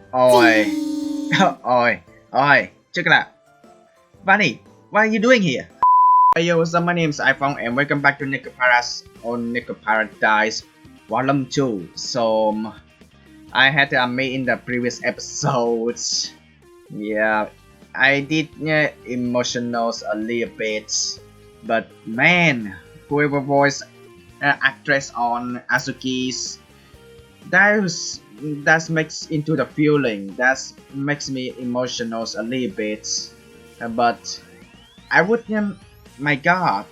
Oi, oi, oi, check it out. Bunny, what are you doing here? Hey yo, what's up? My name is iPhong and welcome back to NEKOPARA's on NEKOPARADISE Volume 2. So, I had to admit in the previous episodes, yeah, I did emotionals a little bit, but man, whoever voiced actress on Azuki's, that makes into the feeling, that makes me emotional a little bit, but I would, my god,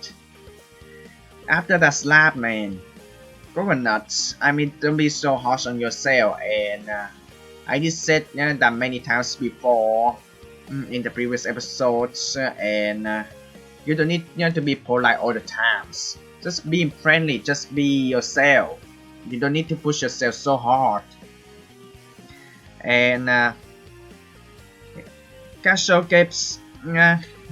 after that slap, man, go nuts. I mean, don't be so harsh on yourself, and I did said that many times before in the previous episodes, and you don't need to be polite all the times. Just be friendly, just be yourself. You don't need to push yourself so hard. And Casio gives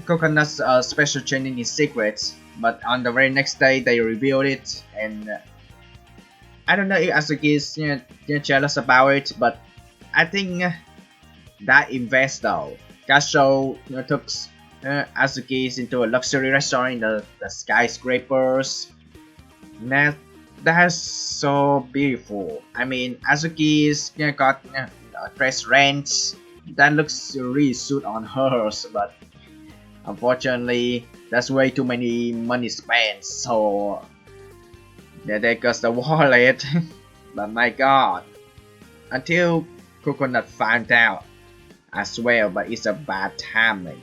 Coconuts special training in secrets, but on the very next day they revealed it, and I don't know if Azuki is jealous about it, but I think that investor Casio took Azuki into a luxury restaurant in the skyscrapers. That's so beautiful. I mean, Azuki's got dress ranch that looks really suit on hers, but unfortunately, that's way too many money spent. So yeah, there goes the wallet. But my god, until Coconut found out as well, but it's a bad timing,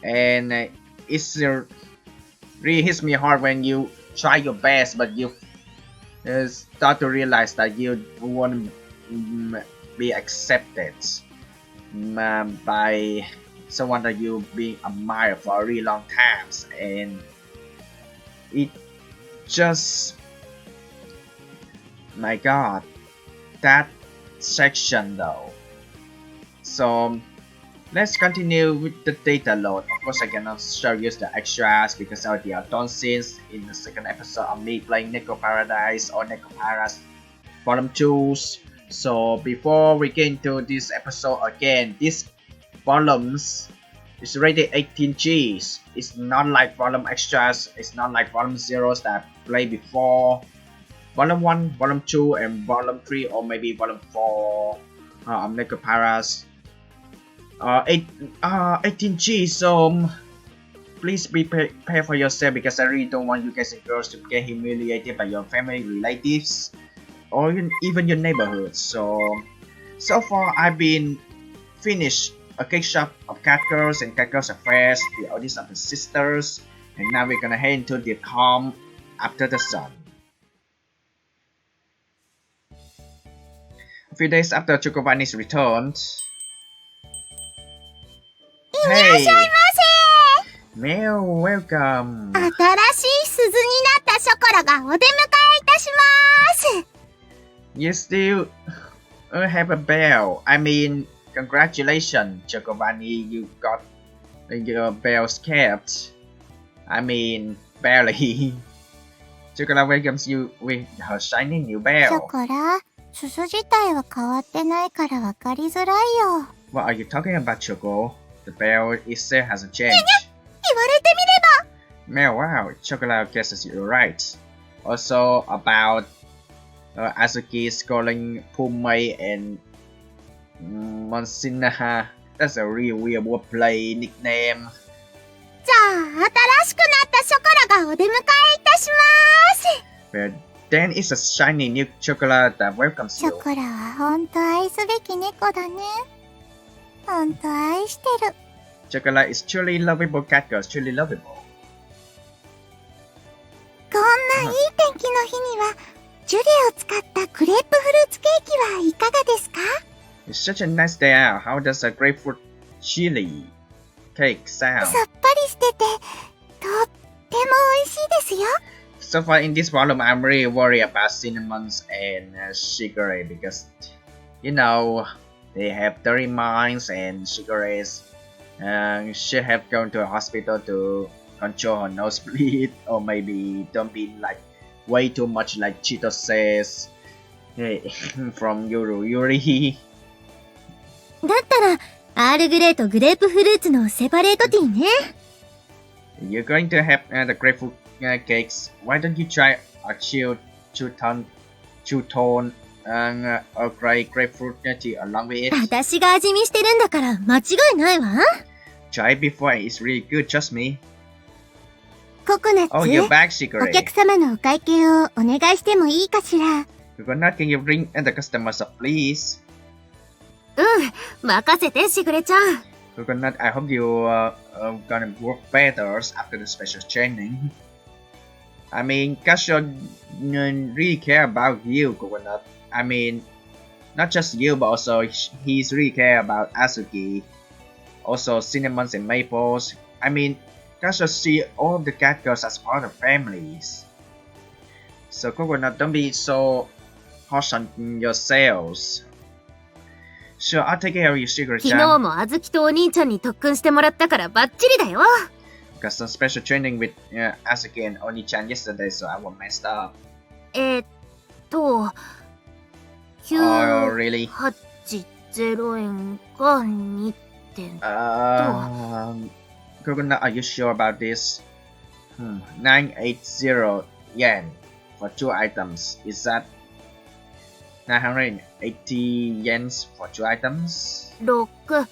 and it's really hits me hard when you try your best, but you start to realize that you won't be accepted by someone that you being admired for a really long times, and it just, my god, that section though. So let's continue with the data load. Of course, I cannot show you the extras because already are done since in the second episode of me playing NEKOPARADISE or NEKOPARA's Volume 2. So before we get into this episode again, this volumes is rated 18Gs. It's not like volume extras, it's not like volume zeros that I played before. Volume 1, volume 2, and volume 3, or maybe volume 4 of NEKOPARA's 18G, so please be prepared for yourself because I really don't want you guys and girls to get humiliated by your family, relatives, or even your neighborhood. So far I've been finished a cake shop of cat girls and cat girls affairs, the audience of the sisters, and now we're gonna head into the calm after the sun. A few days after Chocobani's returned. Hey! Mel, welcome! 新しい鈴になったショコラがお出迎えいたします。 You still have a bell. I mean, congratulations, Chocobani. You got your bells kept. I mean, barely. Chocolate welcomes you with her shiny new ショ bell. コラ、鈴自体は変わってないからわかりづらいよ。 What are you talking about, Choco? The bell itself hasn't changed. 言われてみれば。 Mel, wow, Chocolate guesses you're right. Also about Azuki scoring Pumei and Monsina. That's a real weird wordplay nickname. じゃあ、新しくなったショコラがお出迎えいたします。 But then it's a shiny new chocolate that welcomes シ you. ョコラはほんと愛すべき猫だね。ほんと愛してる。 Chocolate is truly lovable cat girl, truly lovable. こんないい天気の日には、ジュレを使ったクレープフルーツケーキはいかがですか？ It's such a nice day out. How does a grapefruit chili cake sound? さっぱりしてて、とっても美味しいですよ。 So far in this volume, I'm really worried about cinnamons and sugar because, you know, they have dirty minds and sugar should have gone to a hospital to control her nosebleed, or maybe don't be like way too much like Cheeto says. Hey, from Yuri. だったら、アールグレーとグレープフルーツのセパレートティーね。You're going to have the grapefruit cakes. Why don't you try a two-tone or grapefruit tea along with it? 私が味見してるんだから間違いないわ。Try it before. It's really good. Trust me. ココナッツ、 Oh, you're back, お Shigure. 客様のお会計をお願いしてもいいかしら。Coconut, can you bring the customers up, please? 任せて、しぐれちゃん。Coconut, I hope you gonna work better after the special training. I mean, Kasho really care about you, Coconut. I mean, not just you, but also he's really care about Asuki. Also, cinnamons and maples. I mean, Kasho see all the cat girls as part of families. So, Coconut, don't be so harsh on yourselves. Sure, I'll take care of you, 昨 Shigure-chan. 日もあずきとお兄ちゃんに特訓してもらったからバッチリだよ。Got some special training with Asuki and Oni-chan yesterday, so I was messed up. 9、Oh, really? 80円が2点。Coconut, are you sure about this? 980 yen for 2 items. Is that 980 yens for 2 items? 600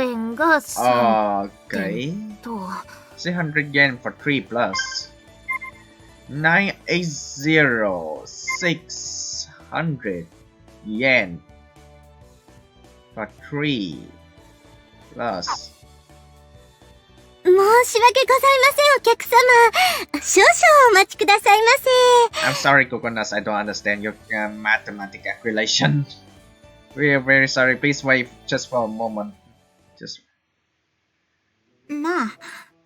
円が3 Okay. と。300 yen for 3 plus. 980 600 yen for 3 plus. 申し訳ございません、お客様。少々お待ちくださいま I'm sorry, Coconuts, I don't understand your mathematical calculation. We are very sorry. Please wait just for a moment. Just せ。まあ、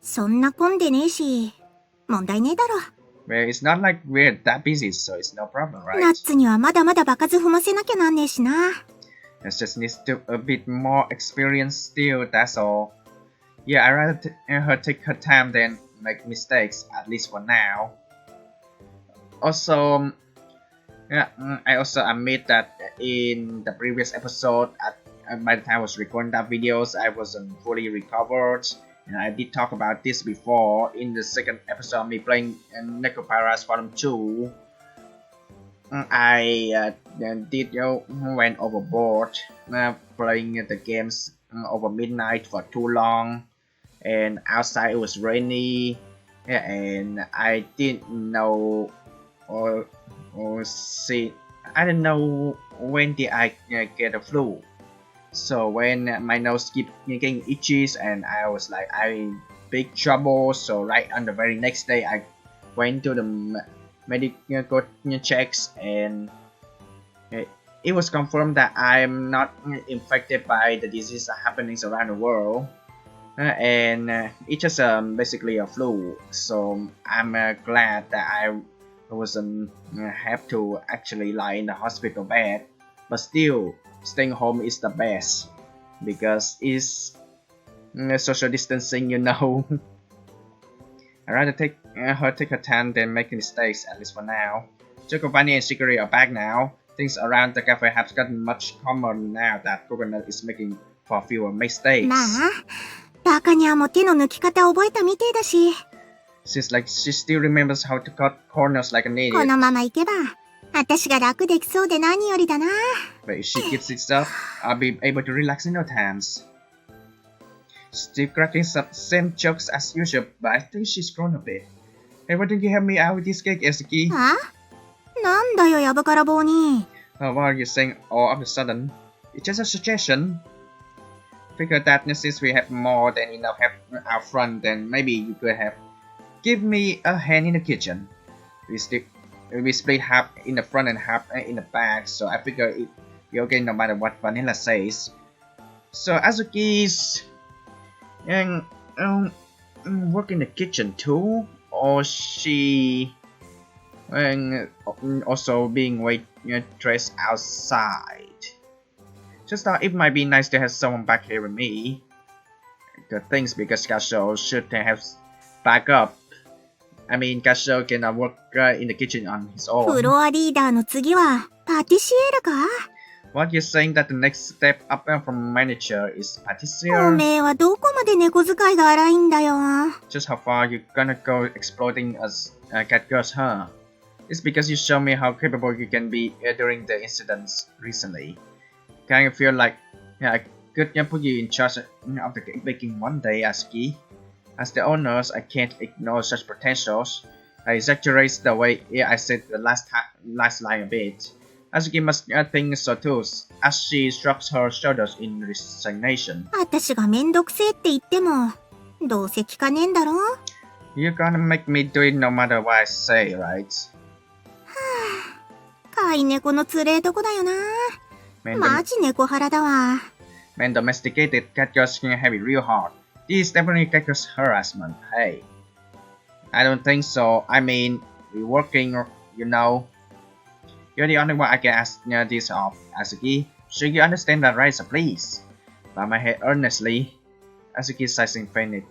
そんな混んでねえし、問題ねえだろ。well, it's not like we're that busy, so it's no problem, ナ right? ッツにはまだまだ場数踏ませなきゃなんねえしな。It just needs to a bit more experience still. That's all. Yeah, I rather her take her time than make mistakes, at least for now. Also, yeah, I also admit that in the previous episode, by the time I was recording that videos, I wasn't fully recovered. And I did talk about this before in the second episode of me playing NEKOPARA's Volume 2. I did went overboard playing the games over midnight for too long, and outside it was rainy, and I didn't know or see. I don't know when did I get a flu. So when my nose keep getting itchy, and I was like, I'm big trouble. So right on the very next day, I went to the medical checks, and it was confirmed that I'm not infected by the disease happenings around the world, and it's just basically a flu. So I'm glad that I wasn't have to actually lie in the hospital bed, but still staying home is the best because it's social distancing, you know. I'd rather take her time than make mistakes, at least for now. Giovanni and Shiguri are back now. Things around the cafe have gotten much calmer now that Coconut is making for fewer mistakes. まあ、バカにゃも手の抜き方覚えたみてえだし。 Seems like she still remembers how to cut corners like an こ idiot. のままいけば、私が楽できそうで何よりだな。But if she keeps it up, I'll be able to relax in no times. Still cracking some same jokes as usual, but I think she's grown a bit. Hey, why don't you help me out with this cake, Esuki? は？なんだよ、やぶから棒に。What are you saying all of a sudden? It's just a suggestion. Figure that since we have more than enough help out front, then maybe you could have give me a hand in the kitchen. We split half in the front and half in the back, so I figure it'll be okay no matter what Vanilla says. So Azuki's work in the kitchen too, or she also being waitress outside. Just thought it might be nice to have someone back here with me. The things because Kasho should have back up I mean, Kasho cannot work in the kitchen on his フ own. ロアリーダーの次はパティシエールか？ What you're saying that the next step up from manager is お patissier? めえはどこまで猫使いが荒いんだよ。 Just how far you gonna go exploiting us cat girls, huh? It's because you show me how capable you can be during the incidents recently. Kind of feel like I could put you in charge of the cake baking one day, Asuki. As the owners, I can't ignore such potentials. I exaggerate the way I said the last line a bit. Asuki must think so too, as she shrugs her shoulders in resignation. 私がめんどくせえって言っても、どうせ聞かねえんだろ？ You're gonna make me do it no matter what I say, right? 飼い猫のつれえとこだよな。 Man, マジ猫腹だわ。 man, domesticated cat girls can have it real hard. This is definitely cat girls harassment. Hey, I don't think so. I mean, we're working, you know. You're the only one I can ask this of, Asuki. Should you understand that, right? So please. Bow my head earnestly. Asuki sighs in faint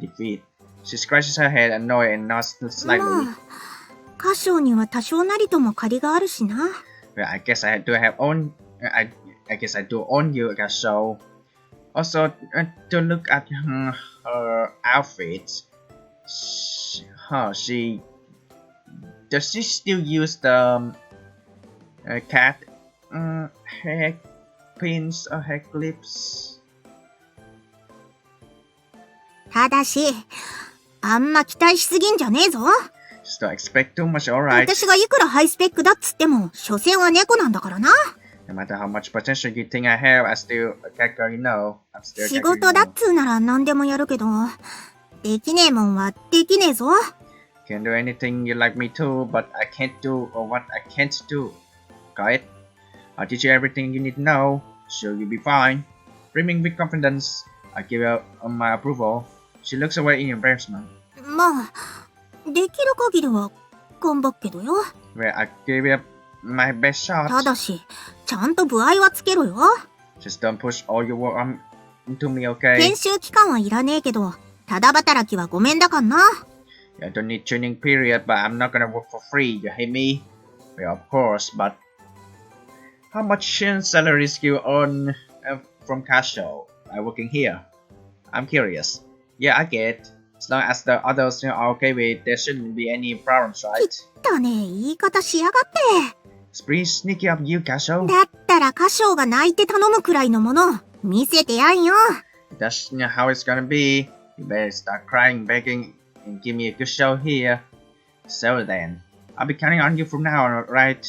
defeat. She scratches her head, annoyed, and nods ま slightly. あ、歌唱には多少なりとも借りがあるしな。 Well, I guess I do have own. I guess I do own you, so. Also, to look at her outfit, she does she still use the cat hair pins or hair clips? ただし、あんま期待しすぎんじゃねえぞ。 Just don't expect too much, alright? 私がいくらハイスペックだっつっても、所詮は猫なんだからな。 No matter how much potential you think I have, I'm still a cat girl, you know. I'm still a 仕 cat girl, 事だっつうなら何でもやるけど、できねえもんはできねえぞ。 Can do anything you like me to, but I can't do or what I can't do. Got it? I'll teach you everything you need to know. Sure, you'll be fine. Brimming with confidence, I give her my approval. She looks away in embarrassment. まあ、できる限りは頑張っけどよ。 Well, I give it my best た shot. だし、ちゃんと歩合はつけろよ。 Just don't push all your work into me, okay? 研修期間はいらねえけど、ただ働きはごめんだかんな。 I don't need training period, but I'm not gonna work for free. You hate me? Well, of course, but how much salaries you earn from Casio by working here? I'm curious. Yeah, I get. As long as the others are okay with it, there shouldn't be any problems, right? だねえ言い方しやがって。 It's pretty sneaky of you, Casio. だったら歌唱が泣いて頼むくらいのもの、見せてやんよ。 That's how it's gonna be. You better start crying, begging, and give me a good show here. So then, I'll be counting on you from now on, right?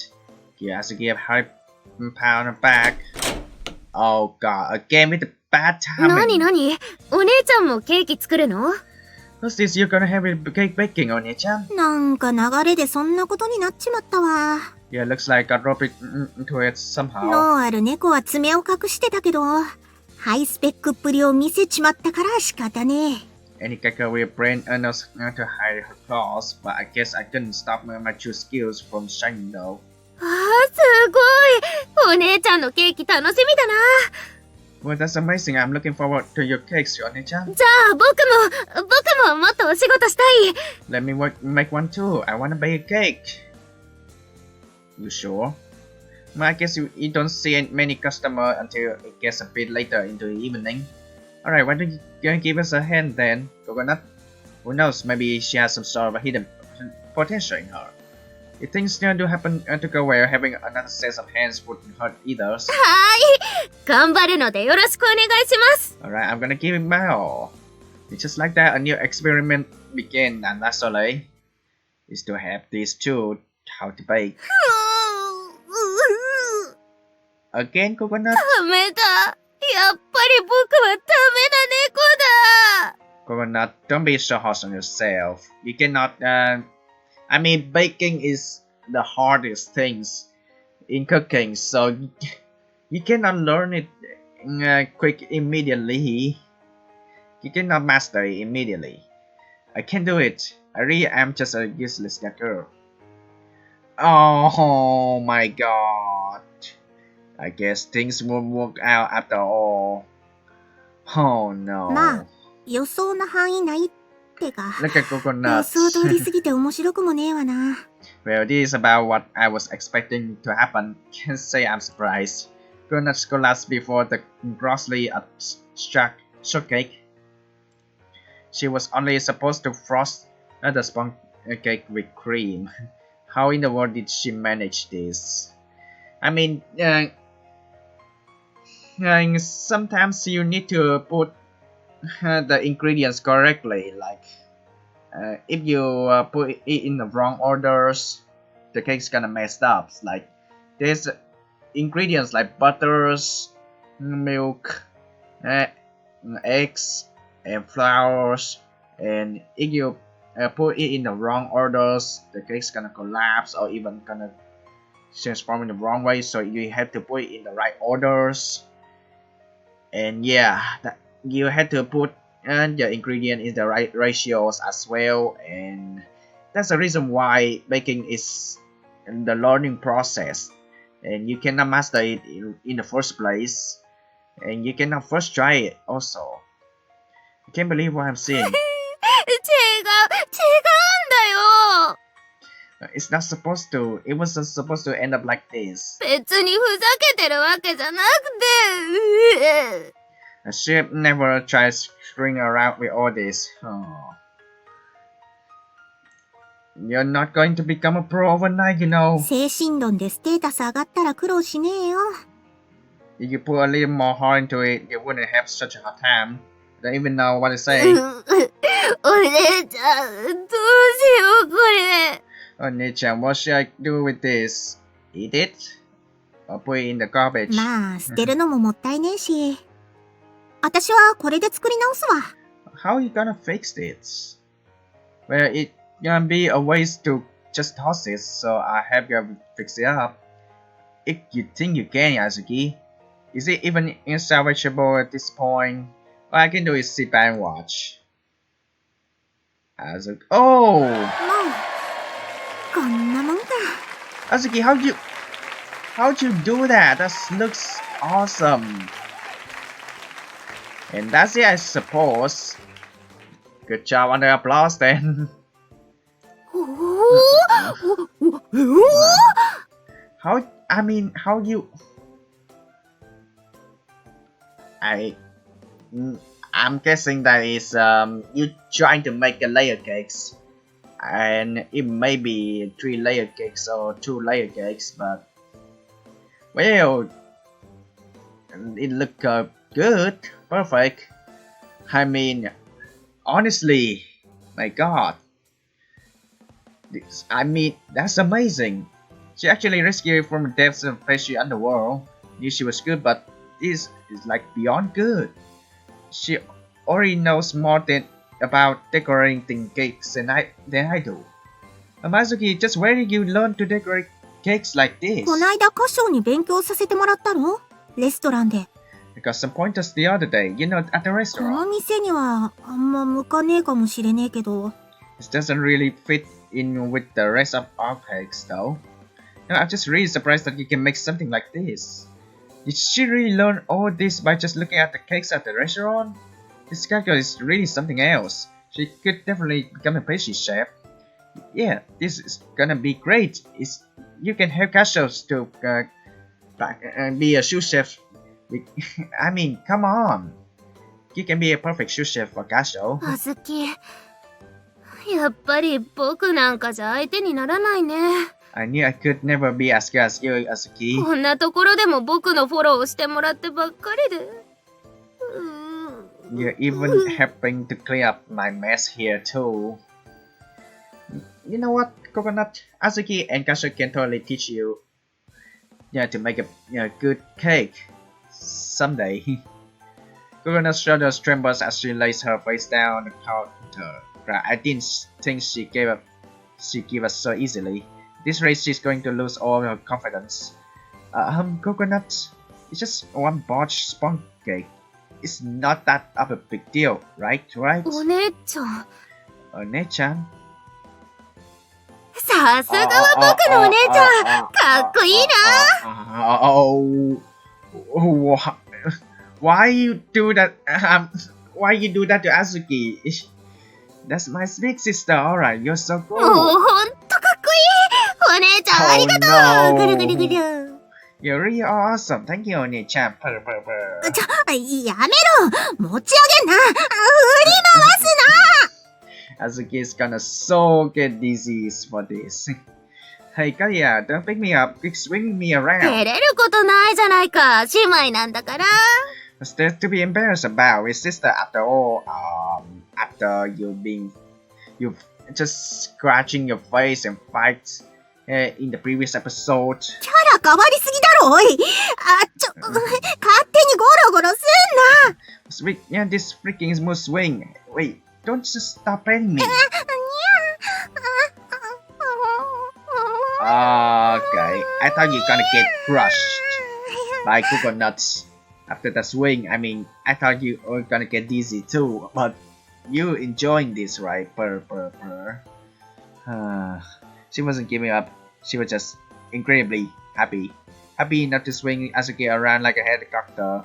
You have to give £100 back. Oh god, again with the bad なに timing. なにお姉ちゃんもケーキ作るの？ What's this you're gonna have with cake baking, Oni-chan? なんか流れでそんなことになっちまったわ。 Yeah, looks like I roped it into it somehow. 脳ある猫は爪を隠してたけど、ハイスペックっぷりを見せちまったから仕方ねえ。 Any cacker with brain enough to hide her claws, but I guess I couldn't stop my true skills from shining though. あーすごいお姉ちゃんのケーキ楽しみだな。 Well, that's amazing. I'm looking forward to your cakes, Oni-chan. じゃあ僕ももっとお仕事したい。 Let me make one too. I wanna bake a cake. You sure? Well, I guess you don't see many customers until it gets a bit later into the evening. Alright, why don't you give us a hand then, Coconut? Who knows, maybe she has some sort of a hidden potential in her. If things do happen to go well, having another set of hands wouldn't hurt either. はーい頑張るのでよろしくお願いします。 Alright, I'm gonna give it my all. It's just like that, a new experiment began, and that's all is to have these two how to bake. Again, Coconut? ダメだ。やっぱり僕はダメな猫だ。 Coconut, don't be so harsh on yourself. You cannot, I mean, baking is the hardest things in cooking, so you cannot learn it quick immediately. You cannot master it immediately. I can't do it. I really am just a useless girl. Oh my god. I guess things won't work out after all. Oh no. まあ、予想の範囲内ってか、 Look at 予 coconut. 想通りすぎて面白くもねえわな。 Well, this is about what I was expecting to happen. Can't say I'm surprised. Coconuts collapsed before the grossly shortcake. She was only supposed to frost the sponge cake with cream. How in the world did she manage this? I mean, sometimes you need to put the ingredients correctly. Like, if you put it in the wrong orders, the cake's gonna mess up. Like, there's ingredients like butters, milk, eggs, and flours, and if you put it in the wrong orders, the cake's gonna collapse or even gonna transform in the wrong way. So you have to put it in the right orders, and yeah, you have to put the ingredient in the right ratios as well. And that's the reason why baking is the learning process, and you cannot master it in the first place, and you cannot first try it also. I can't believe what I'm seeing. 違うんだよ。 It's not supposed to. It wasn't supposed to end up like this. 別にふざけてるわけじゃなくて。 A chef never tries screwing around with all this. Oh. You're not going to become a pro overnight, you know. 精神論でステータス上がったら苦労しねえよ。 If you put a little more heart into it, you wouldn't have such a hard time. Don't even know what to say. お姉ちゃん、どうしようこれ。 Oh, Nichan, what should I do with this? Eat it? Or put it in the garbage? まあ、捨てるのももったいねえし。私はこれで作り直すわ。 How are you gonna fix this? Well, it can be a ways to just toss it, so I have you fix it up. If you think you can, Azuki. Is it even salvageable at this point? All I can do is sit back and watch. Azuki. Oh! もう、こんなもんか。 Azuki, how'd you do that? That looks awesome. And that's it, I suppose. Good job, under applause then. おお How you... I'm guessing that is you trying to make a layer cakes, and it may be 3 layer cakes or 2 layer cakes, but well, it look good, perfect. I mean, honestly, my God, that's amazing. She actually rescued from the depths of fishy underworld. Knew she was good, but this is like beyond good. She already knows more about decorating cakes than I do. Amazuki, just where did you learn to decorate cakes like this? こないだ歌唱に勉強させてもらったの？レストランで。 I got some pointers the other day, you know, at the こ restaurant. の店にはあんま向かねえかもしれねえけど。 It doesn't really fit in with the rest of our cakes, though. I'm just really surprised that you can make something like this. Did she really learn all this by just looking at the cakes at the restaurant? This girl is really something else. She could definitely become a pastry chef. Yeah, this is gonna be great. You can help Cashos to be a sous chef. I mean, come on. You can be a perfect sous chef for Casho. あずき、やっぱり僕なんかじゃ相手にならないね。 I knew I could never be as good as you, Azuki. こんなところでも僕のフォローをしてもらってばっかりで。You're even helping to clean up my mess here too. You know what, Coconut? Azuki and Kasha can totally teach you to make a good cake someday. Coconut's shoulders trembles as she lays her face down on the counter. I didn't think she gave up so easily. This race she's going to lose all her confidence. Coconut, it's just one botched sponge cake. It's not that of a big deal, right? お姉ちゃん。お姉ちゃん? さすがは僕のお姉ちゃん。かっこいいな。Why you do that? Why you do that to Azuki? That's my big sister. Alright, you're so もう cool. ほんとかっこいい。お姉ちゃんありがとう。 Oh, no. ぐるぐるぐる。 You're really awesome. Thank you, Oni-chan. Purr, purr, purr. やめろ持ち上げんな振り回す Azuki is gonna so get dizzy for this. Hey, Kaya, don't pick me up. Keep swinging me 照 around. れることないじゃないか。姉妹なんだから。 What's there to be embarrassed about with sister after all? After you just scratching your face and fight in the previous episode. キャラ変わりすぎだろおい勝手にゴロゴロすんな Yeah, this freaking smooth swing. Wait, don't just stop petting me. Okay, I thought you're gonna get crushed by coconuts after the swing. I mean, I thought you were gonna get dizzy too, but you enjoying this, right? Purr, purr, purr. She wasn't giving up. She was just incredibly happy. Happy enough to swing Azuki around like a helicopter.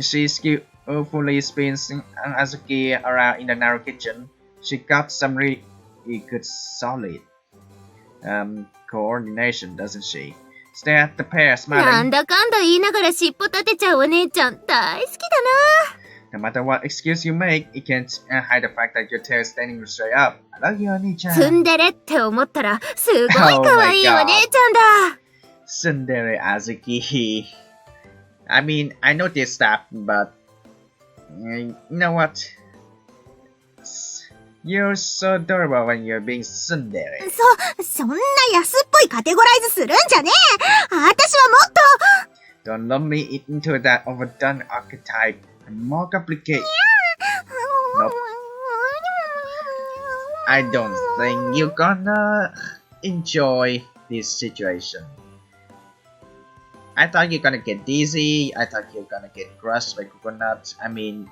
She skillfully spins Azuki around in the narrow kitchen. She got some really good solid coordination, doesn't she? Stare at the pair, なん smiling. だかんだ言いながら尻尾立てちゃうお姉ちゃん大好きだ No matter what excuse you make, it can't hide the fact that your tail is standing straight up. I love you, な。 Oni-chan. ツンデレって思ったらすごい可愛い Oh my お姉ちゃんだ。 Tsundere Azuki. I mean, I noticed that, but you know what? You're so adorable when you're being tsundere. そんな安っぽいカテゴライズするんじゃねえ私はもっと Don't lump me into that overdone archetype and more complicated. Nope. I don't think you're gonna enjoy this situation. I thought you're gonna get dizzy. I thought you're gonna get crushed by coconut. I mean,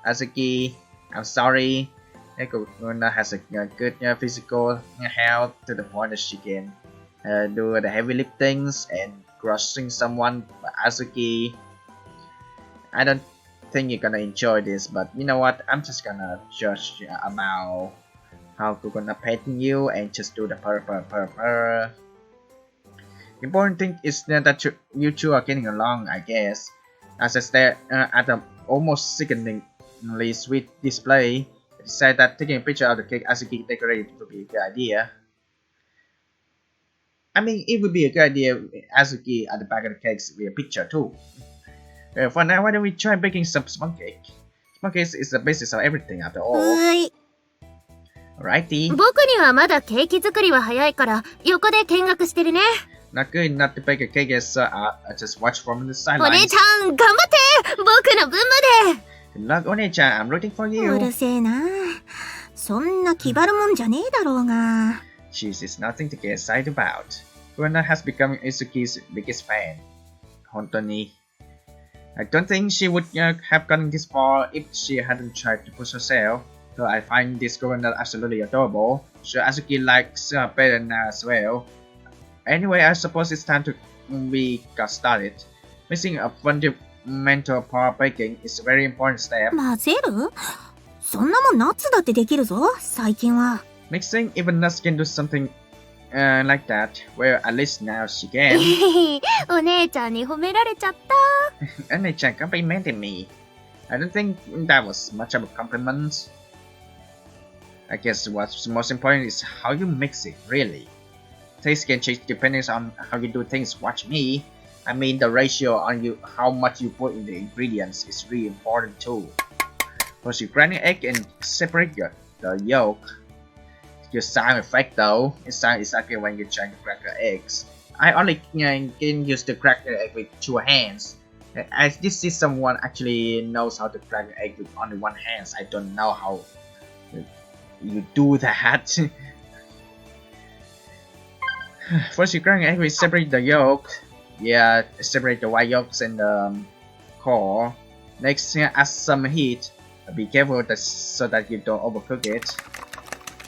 Azuki, I'm sorry. Coconut has a good physical health to the point that she can do the heavy liftings and crushing someone. But Azuki, I don't think you're gonna enjoy this. But you know what? I'm just gonna judge about how Coconut petting you and just do the purr purr purr purr. Important thing is that you two are getting along, I guess. As I stare at the almost sickeningly sweet display, I decided that taking a picture of the cake Azuki decorated would be a good idea. I mean, it would be a good idea Azuki at the back of the cake with a picture too. For now, why don't we try baking some small cake? Small cake is the basis of everything after all. い Alrighty. 僕にはまだケーキ作りは早いから横で見学してるね。 Not good enough to bake a cake as I just watch from the お姉 sidelines. ちゃん頑張って僕の分まで。 Good luck, One-chan. I'm rooting for う you. るせえなそんな気張るもんじゃねえだろうが Cheese is nothing to get excited about. Rona has become Izuki's biggest fan. Hontoni. I don't think she would have gotten this far if she hadn't tried to push herself. So I find this Rona absolutely adorable. Sure, Azuki likes her better now as well. Anyway, I suppose it's time to we got started. Missing a fundamental part of baking is a very important step. 混ぜるそんなもんナッツだってできるぞ最近は Mixing, even nuts can do something like that. Well, at least now she can. お姉ちゃんに褒められちゃった One-chan complimented me. I don't think that was much of a compliment. I guess what's most important is how you mix it, really. Taste can change depending on how you do things. Watch me. I mean, the ratio on you, how much you put in the ingredients is really important too. First, you grind an egg and separate the yolk. Your sound effect though, it sounds exactly when you're trying to crack the eggs. I only can use to crack the egg with 2 hands. I did see someone actually knows how to crack an egg with only 1 hand. I don't know how you do that. First, you crack an egg, we separate the yolk. Yeah, separate the white yolks and the core. Next, add some heat. Be careful so that you don't overcook it.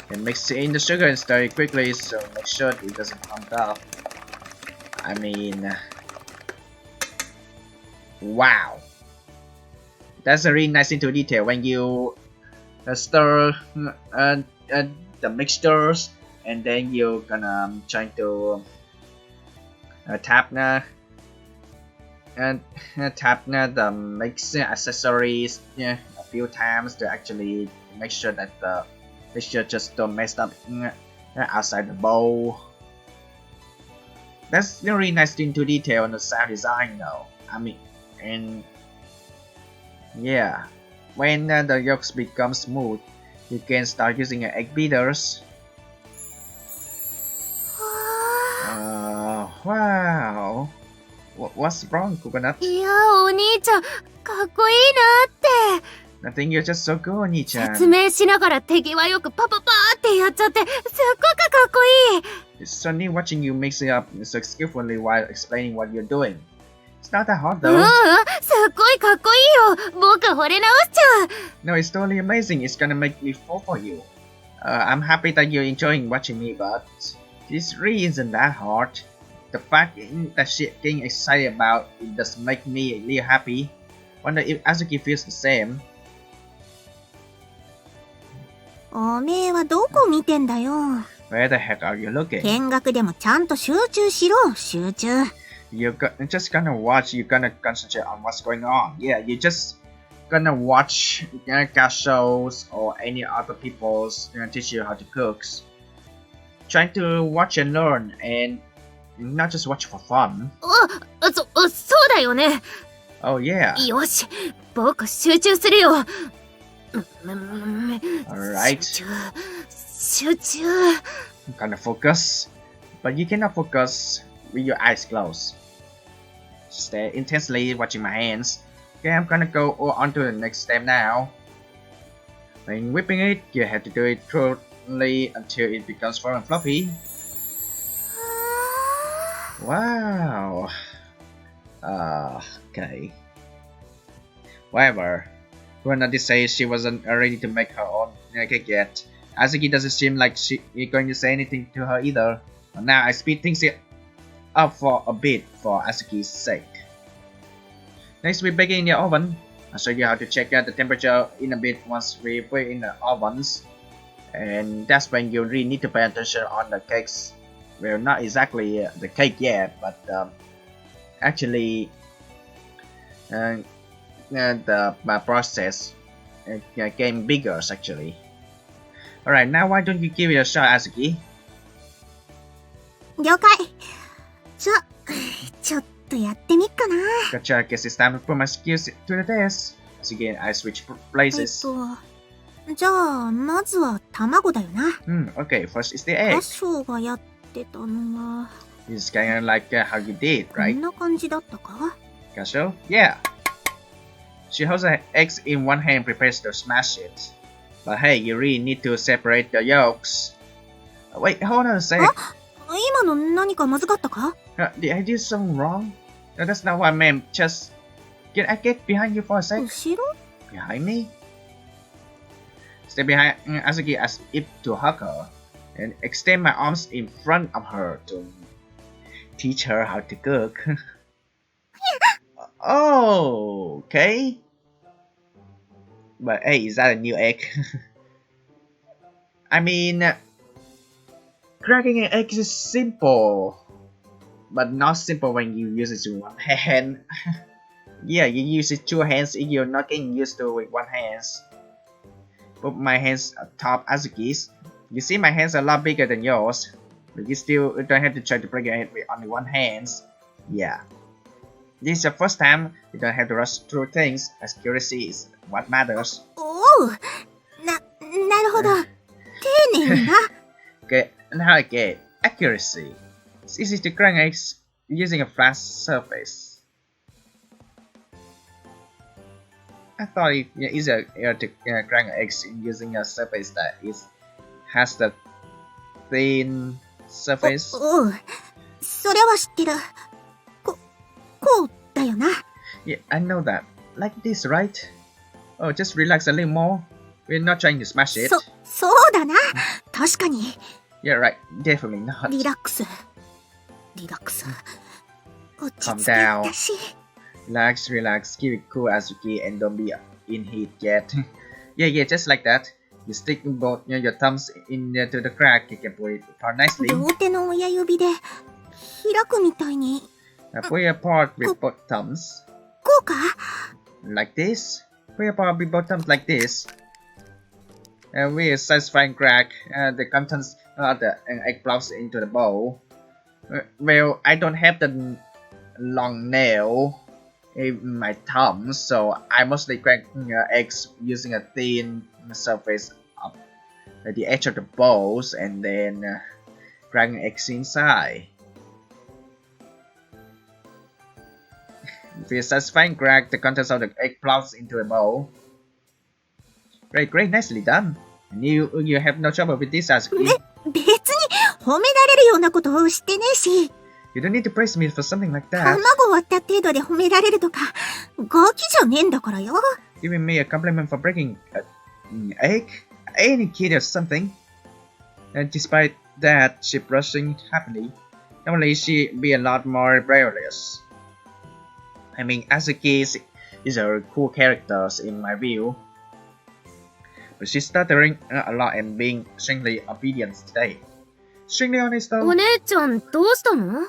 And mix in the sugar and stir it quickly, so make sure it doesn't pump up. I mean, wow, that's a really nice into detail when you stir the mixtures, and then you're gonna try to tap and tap the mixing accessories a few times to actually make sure that the mixture just don't mess up outside the bowl. That's really nice into detail on the sound design though. I mean, and yeah, when the yolks become smooth, you can start using egg beaters. Wow. What's wrong, Coconut? いや、お兄ちゃん、かっこいいなって。 I think you're just so good, Nichan. 説明しながら手際よくパパパーってやっちゃって、すっごくかっこいい。 It's suddenly watching you mix it up so skillfully while explaining what you're doing. It's not that hard うん、 though. すっごいかっこいいよ。僕惚れ直しちゃう。 No, it's totally amazing. It's gonna make me fall for you. I'm happy that you're enjoying watching me, but this really isn't that hard. The fact that she's getting excited about it does make me really happy. Wonder if Azuki feels the same. おめえはどこ見てんだよ。 Where the heck are you looking? 見学でもちゃんと集中しろ、集中。You're just gonna watch. You're gonna concentrate on what's going on. Yeah, you're just gonna watch gas shows or any other people's teach you how to cook. Trying to watch and learn, and not just watch for fun. そうだよね。 Oh yeah. よし、僕集中するよ。Alright. 集中。 Kind of focus, but you cannot focus with your eyes closed. Stay intensely watching my hands. Okay, I'm gonna go on to the next step now. When whipping it, you have to do it thoroughly until it becomes firm and fluffy. Wow. Okay. Whatever. Rona did say she wasn't ready to make her own cake yet. Azuki doesn't seem like she's going to say anything to her either. But now I speed things up for a bit for Azuki's sake. Next we bake it in the oven. I'll show you how to check out the temperature in a bit once we put it in the ovens. And that's when you really need to pay attention on the cakes. Well, not exactly the cake yet, but actually the process getting bigger actually. Alright, now why don't you give it a shot, Azuki? 了解。ちょっとやってみっかな。 Gotcha, I guess it's time to put my skills to the test. Once again, I switch places. じゃあ、まずは卵だよな。Okay, first is the 合 egg. 唱がやってたのは、 It's kinda like how you did, こ right? んな感じだったか？ Gasho? Yeah. She holds her eggs in one hand and prepares to smash it. But hey, you really need to separate the yolks. Wait, hold on a sec. 今の何かまずかったか？ Did I do something wrong? No, that's not what I meant. Just... Can I get behind you for a sec? 後ろ？ Behind me? Stay behind Azuki as if to hug her. And extend my arms in front of her to teach her how to cook. Oh, okay. But hey, is that a new egg? I mean, cracking an egg is simple, but not simple when you use it with one hand. Yeah, you use it two hands if you're not getting used to it with one hand. Put my hands atop Azuki's. You see my hands are a lot bigger than yours, but you still don't have to try to break it with only one hand. Yeah. This is your first time, you don't have to rush through things, accuracy is what matters. おう。なるほど。丁寧にな。Okay, now again, accuracy. It's easy to crack eggs using a flat surface. I thought it easier to crack eggs using a surface that has the thin surface. おう。それは知ってる。こうだよな。 Yeah, I know that. Like this, right? Oh, just relax a little more. We're not trying to smash it. そうだな。確かに。 Yeah, right. Definitely not. リラックス。落ち Calm 着け down. たし。 Relax, keep it cool, Azuki, and don't be in heat yet. Yeah, just like that. You stick both your thumbs into the crack. You can pull it apart nicely. 両手の親指で開くみたいに。 Pull it apart with both thumbs. こうか？ Like this. Pull it apart with both thumbs like this. With a satisfying crack, the contents of the egg plops into the bowl. Well, I don't have the long nail in my thumb, so I mostly crack eggs using a thin surface up at the edge of the bowls and then cracking eggs inside. With a satisfying crack, the contents of the egg plops into a bowl. Great, nicely done. And you have no trouble with this, Asuki. 別に褒められるようなことをしてねえし、 You don't need to praise me for something like that. 卵割った程度で褒められるとか、ガキじゃねえんだからよ。 Giving me a compliment for breaking an egg? Any kid or something. And despite that, she brushing happily. Normally she'd be a lot more rebellious. I mean, Asuki is a cool character in my view. But she's stuttering a lot and being strictly obedient today. Strictly honest お though? 姉ちゃんどうしたの？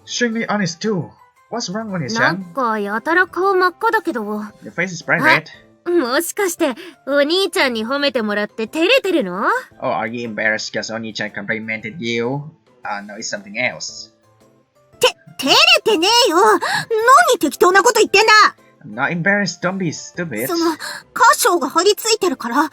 Strictly honest too. What's wrong with な you, んかやたら顔真っ赤だけど。 Your face is bright red. もしかしてお兄ちゃんに褒めてもらって照れてるの？ Oh, are you embarrassed because Oni-chan complimented you? No, it's something else. 照れてねえよ。何適当なこと言ってんだ。 I'm not embarrassed, don't be stupid. その、箇所が張り付いてるから、ちょ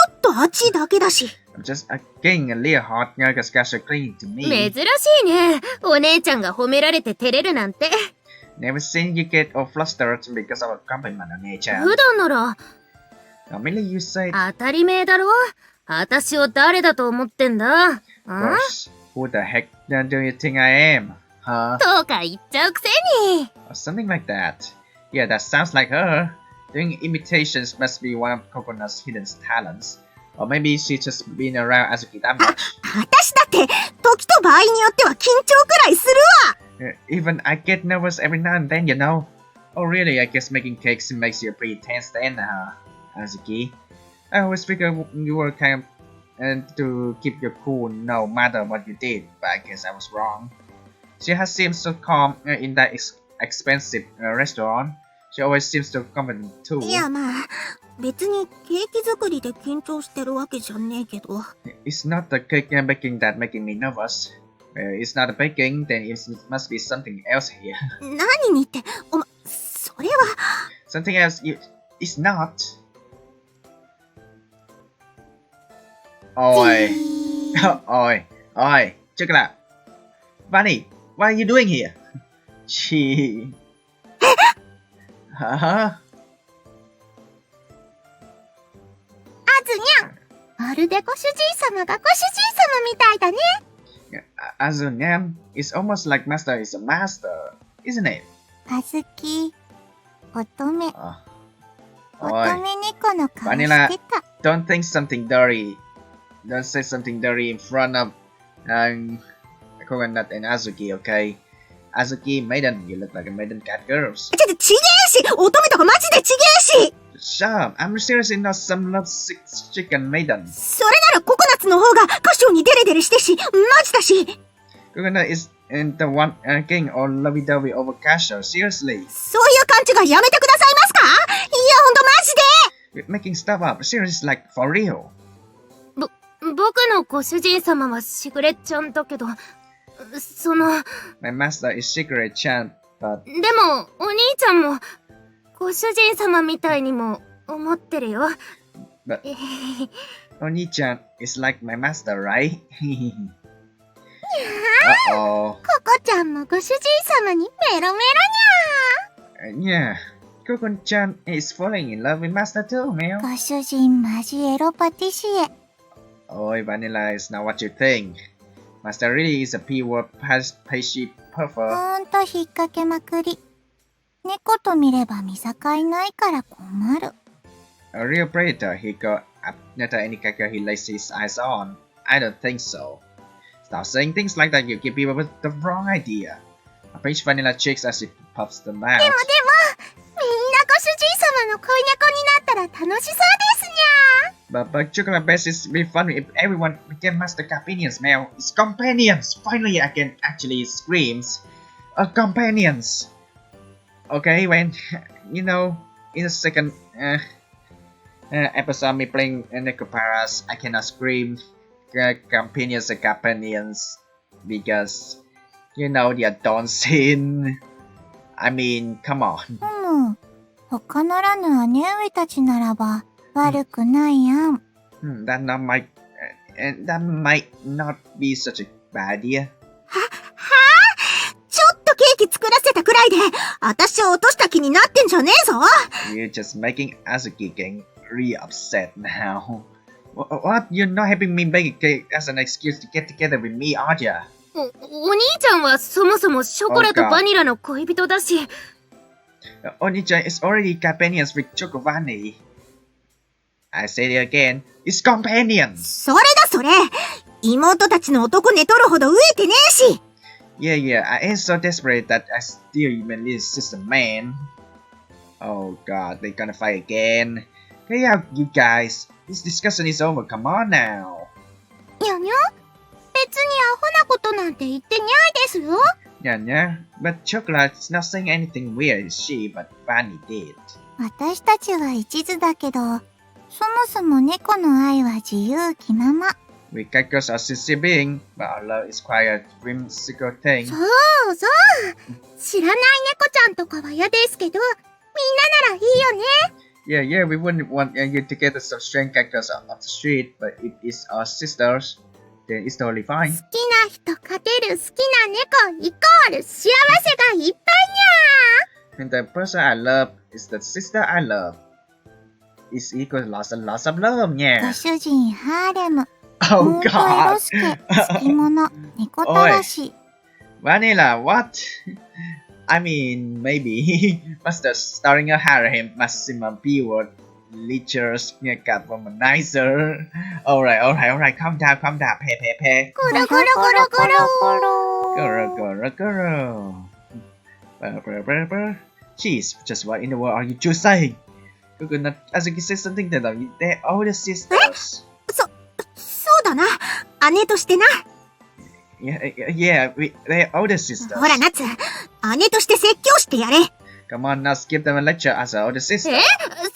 っと熱いだけだし。 I'm just getting a little hot because guys are clinging to me. 珍しいね。お姉ちゃんが褒められて照れるなんて。 Never seen you get all flustered because of a compliment, Oni-chan. 普段なら Normally you say, 当たり前だろ。私を誰だと思ってんだ。ん？ Gosh, who the heck do you think I am? Huh? とか言っちゃうくせに。 Or something like that. Yeah, that sounds like her. Doing imitations must be one of Coconut's hidden talents. Or maybe she's just been around Asuki that much. 私だって、時と場合によっては緊張くらいするわ。 Even I get nervous every now and then, you know. Oh really, I guess making cakes makes you pretty tense then, Asuki. I always figured you were kind of to keep your cool no matter what you did, but I guess I was wrong. She has seemed so calm in that expensive restaurant. She always seems so confident too. いやまあ、別にケーキ作りで緊張してるわけじゃねえけど。 It's not the cake baking that making me nervous. It's not the baking, then it must be something else here. 何にって、それは。Something else it's not. Oi. Oi. Check it out. Bunny, what are you doing here? Gee. Huh? あずにゃん。まるでご主人様がご主人様みたいだね。Azunam, it's almost like master is a master, isn't it? あずき、乙女、乙 Oi. 女猫の顔 Vanilla. してた。 Don't think something dirty. Don't say something dirty in front of Coconut and Azuki, okay? Azuki, maiden, you look like a maiden cat girls. ちょっとちげえし、乙女とかマジでちげえし。 Shut up, I'm seriously not some love sick chicken maiden. それならココナッツの方が歌唱にデレデレしてし、マジだし。 Coconut is the one getting all lovey-dovey over casual, seriously. そういう勘違いやめてくださいますか？いや、ほんとマジで。 You're making stuff up, seriously, like for real. 僕のご主人様はしぐれちゃんだけど、その、 My master is Secret Chan, but でもお兄ちゃんもご主人様みたいにも思ってるよ。 But Oni-chan is like my master, right? Uh-oh. ココちゃんもご主人様にメロメロにゃ Yeah, Coconut-chan is falling in love with master too, man. ご主人マジエロパティシエ。 Oi, Vanilla is not what you think. Master really is a pure pastry perfect. ほんと引っ掛けまくり。猫と見れば見境ないから困る。 A real predator, he got up not any character he lays his eyes on. I don't think so. Stop saying things like that, you give people with the wrong idea. I pinch Vanilla cheeks as she puffs them out. でも、みんなご主人様の恋猫になったら楽しそうですに But chocolate base is really fun if everyone became master companions, man. It's companions! Finally I can actually scream. Companions! Okay, when, in the second episode me playing NEKOPARAs, I cannot scream companions because, the adult scene. I mean, come on. 他ならぬ姉上たちならば悪くないやん。That might not be such a bad idea. ちょっとケーキ作らせたくらいで、私を落とした気になってんじゃねえぞ。 You're just making Azuki getting really upset now. What? You're not helping me bake a cake as an excuse to get together with me, are ya? お兄ちゃんはそもそもショコラとバニラの恋人だし。Oni-chan is already companions with Chocovani. I say it again, it's companions! それだそれ。妹たちの男寝取るほど飢えてねえし。Yeah, I am so desperate that I still even need a sister man. Oh god, they're gonna fight again. Hey out, you guys. This discussion is over, come on now. にゃにゃ？別にアホなことなんて言ってにゃいですよ。Yeah, but Chocolate's not saying anything weird, is she? But Bunny did. 私たちは一途だけど、そもそも猫の愛は自由気まま。We characters are sincere being, but our love is quite a whimsical thing. そうそう。知らない猫ちゃんとかは嫌ですけど、みんなならいいよね。Yeah, we wouldn't want you to get some strange characters off the street, but if it's our sisters, then it's totally fine. 好きな人かける好きな猫イコール幸せがいっぱいにゃ And the person I love is the sister I love. It's equal to lots and lots of love, ご yeah. 主人ハーレム、 Oh 妹エロ god! スケ、つきもの、猫たらし。 Vanilla, what? I mean, maybe. But the starting a harem maximum B-word leechers womanizer. Alright, calm down, pay. ゴロゴロゴロゴロ。Guru. Jeez, just what in the world are you two saying? Coconut, Azuki said something that they're older sisters. そうだな。姉としてな。Yeah, they're older sisters. ほら、ナツ。姉として説教してやれ。Come on, now give them a lecture as an older sister.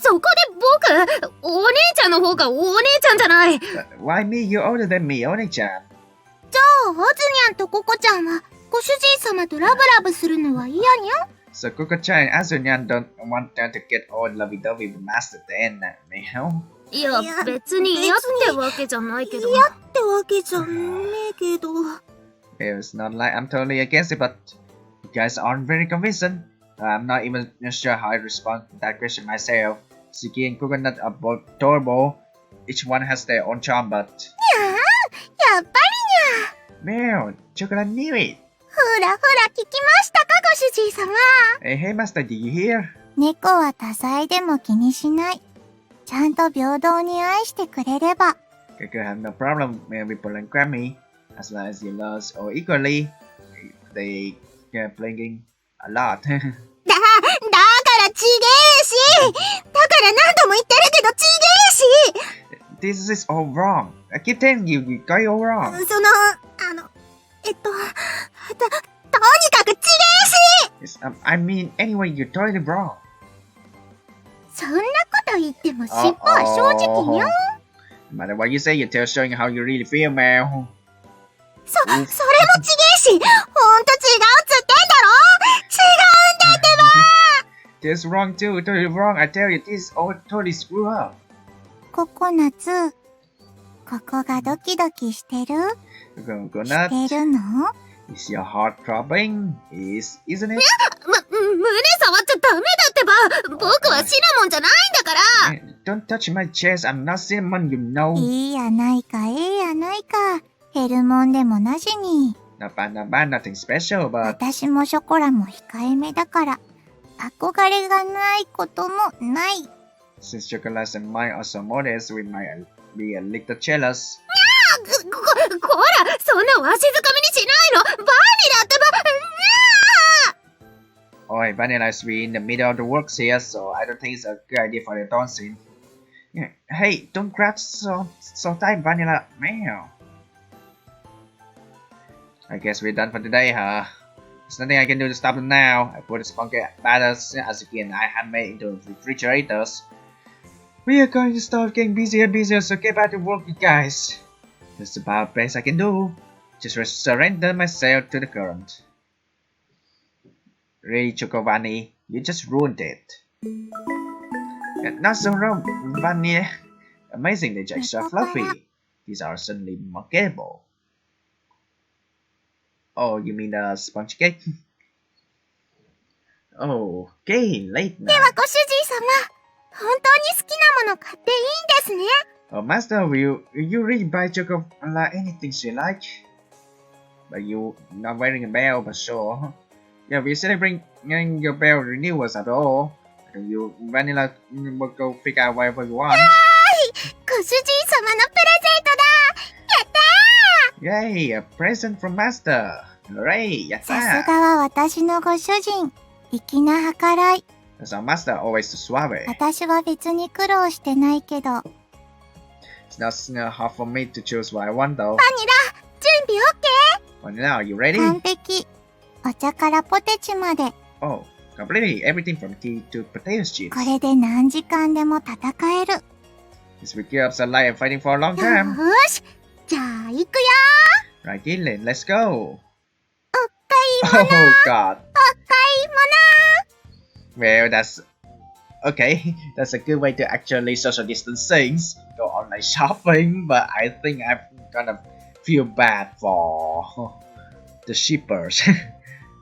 そこで僕、お姉ちゃんの方がお姉ちゃんじゃない。Why me? You're older than me, Oni-chan. じゃあ、アズニャンとココちゃんは、ご主人様とラブラブするのは嫌にゃ So Coco-chan and Azunyan don't want them to get all lovey-dovey with Master then, man. いや、別に嫌ってわけじゃないけど。嫌ってわけじゃねえけど。It's not like I'm totally against it, but you guys aren't very convincing. I'm not even sure how I respond to that question myself. Suki and Coconut are both adorable. Each one has their own charm, but... やっぱりにゃ。 Man, Chocolate knew it. ほらほら聞きましたかご主人様。Hey, Master, did you hear? 猫は多彩でも気にしない。ちゃんと平等に愛してくれれば。Coco have no problem with polygamy, as long as you love all equally. They playing a lot. だからちげえし。だから何度も言ってるけどちげえし。 This is all wrong. I keep telling you, you got it all wrong. とにかくちげえし。 I mean, anyway, you're totally wrong. そんなこと言っても尻尾は正直にゃ。 No matter what you say, you're still showing how you really feel, man. それもちげえし。ほんと違うっつってんだろ。違うんだってば。 This wrong too, totally wrong. I tell you, this is all totally screwed up. ココナツ、ここがドキドキしてる？ Coconut, してるの？ is your heart throbbing? Isn't it? 胸触っちゃダメだってば。僕はシナモンじゃないんだから。Don't touch my chest. I'm not cinnamon, you know. いいやないか、ヘルモンでもなしに。 Not bad, nothing special, but 私もショコラも控えめだから、憧れがないこともない。 since Chocolate's and mine are so modest, we might be a little jealous. こら、そんなわしづかみにしないの。バニラってば。Oi, Vanilla is we in the middle of the works here, so I don't think it's a good idea for the dancing. Yeah. Hey, don't grab so tight, Vanilla. Meow. I guess we're done for today, huh? There's nothing I can do to stop them now. I put the spunky batters as again I handmade into refrigerators. We are going to start getting busier and busier, so get back to work, you guys. That's about the best I can do. Just surrender myself to the current. Really, Chokovani, you just ruined it. Not so wrong, Vanny. Amazing, they're extra fluffy. These are suddenly marketable. Oh, you mean the sponge cake? Oh, okay, late では night. ご主人様、本当に好きなもの買っていいんですね。Oh, Master, will you really buy Choco anything she like? But you not wearing a bell, but sure. Yeah, we're celebrating your bell renewals at all. You Vanilla will go pick out whatever you want. ご主人様のプレゼントだ。やった Yay, a present from Master. Hooray, ー。さ yatta. すがは私のご主人。粋な計らい。 That's our Master, always suave. 私は別に苦労してないけど。バ It's not hard for me to choose what I want though. ニラ、準備 OK？ Vanilla, are you ready? 完璧。お茶からポテチまで。 Oh, completely everything from tea to potato chips. これで何時間でも戦える。 This will keep up the light and fighting for a long よ time. ーし。じゃあ、行くよ Right, Gillian, let's go. ー。お買い Oh 物。 god. お買い物。 Well, that's okay. That's a good way to actually social distance things. Go online shopping, but I think I'm gonna feel bad for the shippers.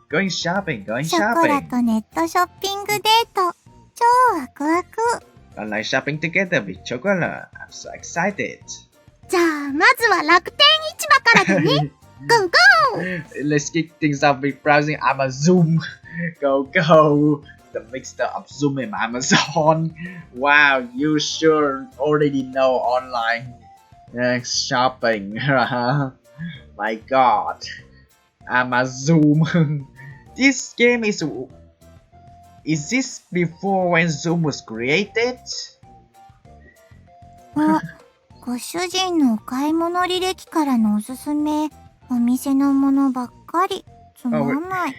going shopping. ショコラとネットショッピングデート。超ワクワク。 Online shopping together with chocolate. I'm so excited. じゃあ、まずは楽天市場からだね。ゴーゴー Let's kick things off with browsing Amazon. Go. The mixture of Zoom and Amazon. Wow, you sure already know online shopping. My god. Amazon. This game is this before when Zoom was created? あ、ご主人のお買い物履歴からのおすすめ。お店のものばっかり。つまんない。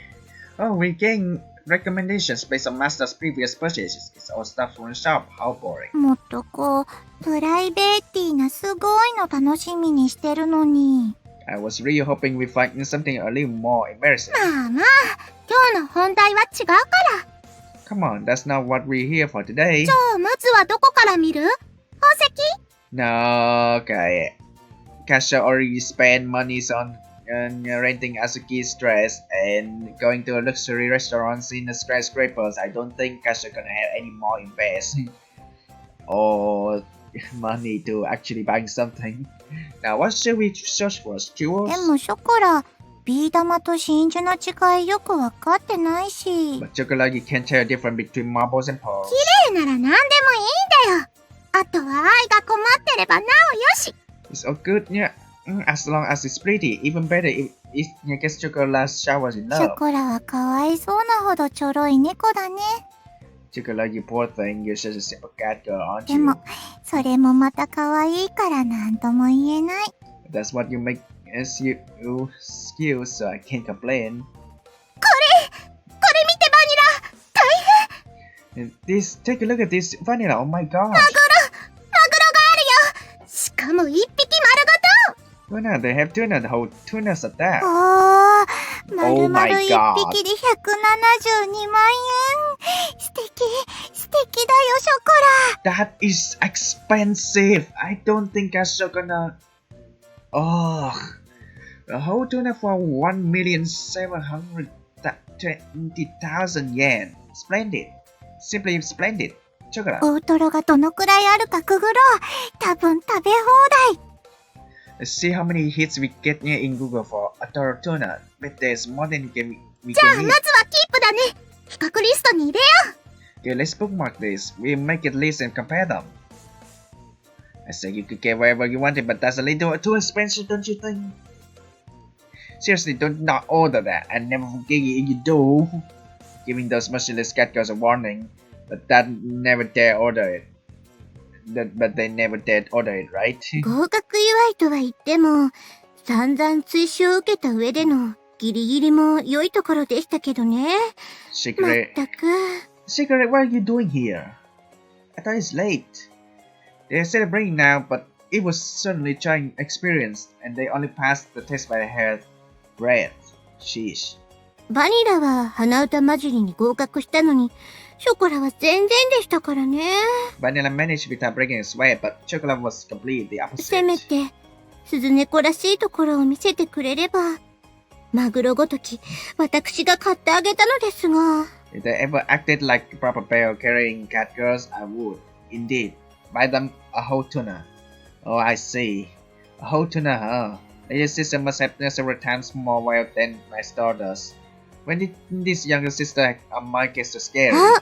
Oh, we're getting recommendations based on Master's previous purchases. It's all stuff from the shop. How boring. もっとこう、プライベーティーなすごいの楽しみにしてるのに。 I was really hoping we'd find something a little more embarrassing. まあまあ、今日の本題は違うから。 Come on, that's not what we're here for today. じゃあ、まずはどこから見る？宝石？ No, okay. Kasha already spent money on renting Azuki's dress and going to luxury restaurants in the skyscrapers. I don't think Kasha gonna have any more invest or money to actually buying something. Now, what should we search for? で Jewels? もショコラ、ビー玉と真珠の違いよくわかってないし。 But chocolate, you can't tell the difference between marbles and pearls. 綺麗なら何でもいいんだよ。あとは愛が困ってればなおよし。 It's all good, yeah. As long as it's pretty. Even better if it gets chocolate showers in ショ love. コラはかわいそうなほどちょろい猫だね。 Chocolate, you poor thing. You're such a simple cat girl, aren't で you? も、それもまたかわいいからなんとも言えない。 That's what you make as you skills, so I can't complain. これ見てバニラ大変 And this, take a look at this vanilla. Oh my gosh. マグロがあるよしかも一匹丸 Tuna, they have tuna. The whole tuna's at that. ごとおー、 Oh 丸 my 々一 god. 匹で172万円素敵だよショコラ That is expensive. I don't think I'm so gonna. Oh, the whole tuna for 1,720,000 yen. Splendid. Simply splendid. Chocolate. 大トロがどのくらいあるかくぐろう多分食べ放題 Let's see how many hits we get here in Google for a toro tuna. Bet there's more than we じゃあ can まずは eat. キープだね比較リストに入れよ Okay, let's bookmark this. We'll make it list and compare them. I said you could get whatever you wanted, but that's a little too expensive, don't you think? Seriously, don't not order that. I never forget it if you do. Giving those merciless cat girls a warning, but that never dare order it. but they never did order it, right? 合格祝いとは言っても、散々追試を受けた上でのギリギリも良いところでしたけどね。ま Secret, ったく。 Secret, what are you doing here? I thought it's late. They're celebrating now, but it was certainly trying experience, and they only passed the test by a hair breadth. Sheesh. バニラは鼻歌混じりに合格したのに、ショコラは全然でしたからね。 Vanilla managed without breaking a sweat, but chocolate was completely the せめ opposite. て、鈴猫らしいところを見せてくれれば、マグロごとき、私が買ってあげたのですが。If they ever acted like a proper bear carrying cat girls, I would, indeed, buy them a whole tuna. Oh, I see. A whole tuna, huh? Your sister must have several times more wealth than my store does. When did this younger sister of mine get so scary? あ、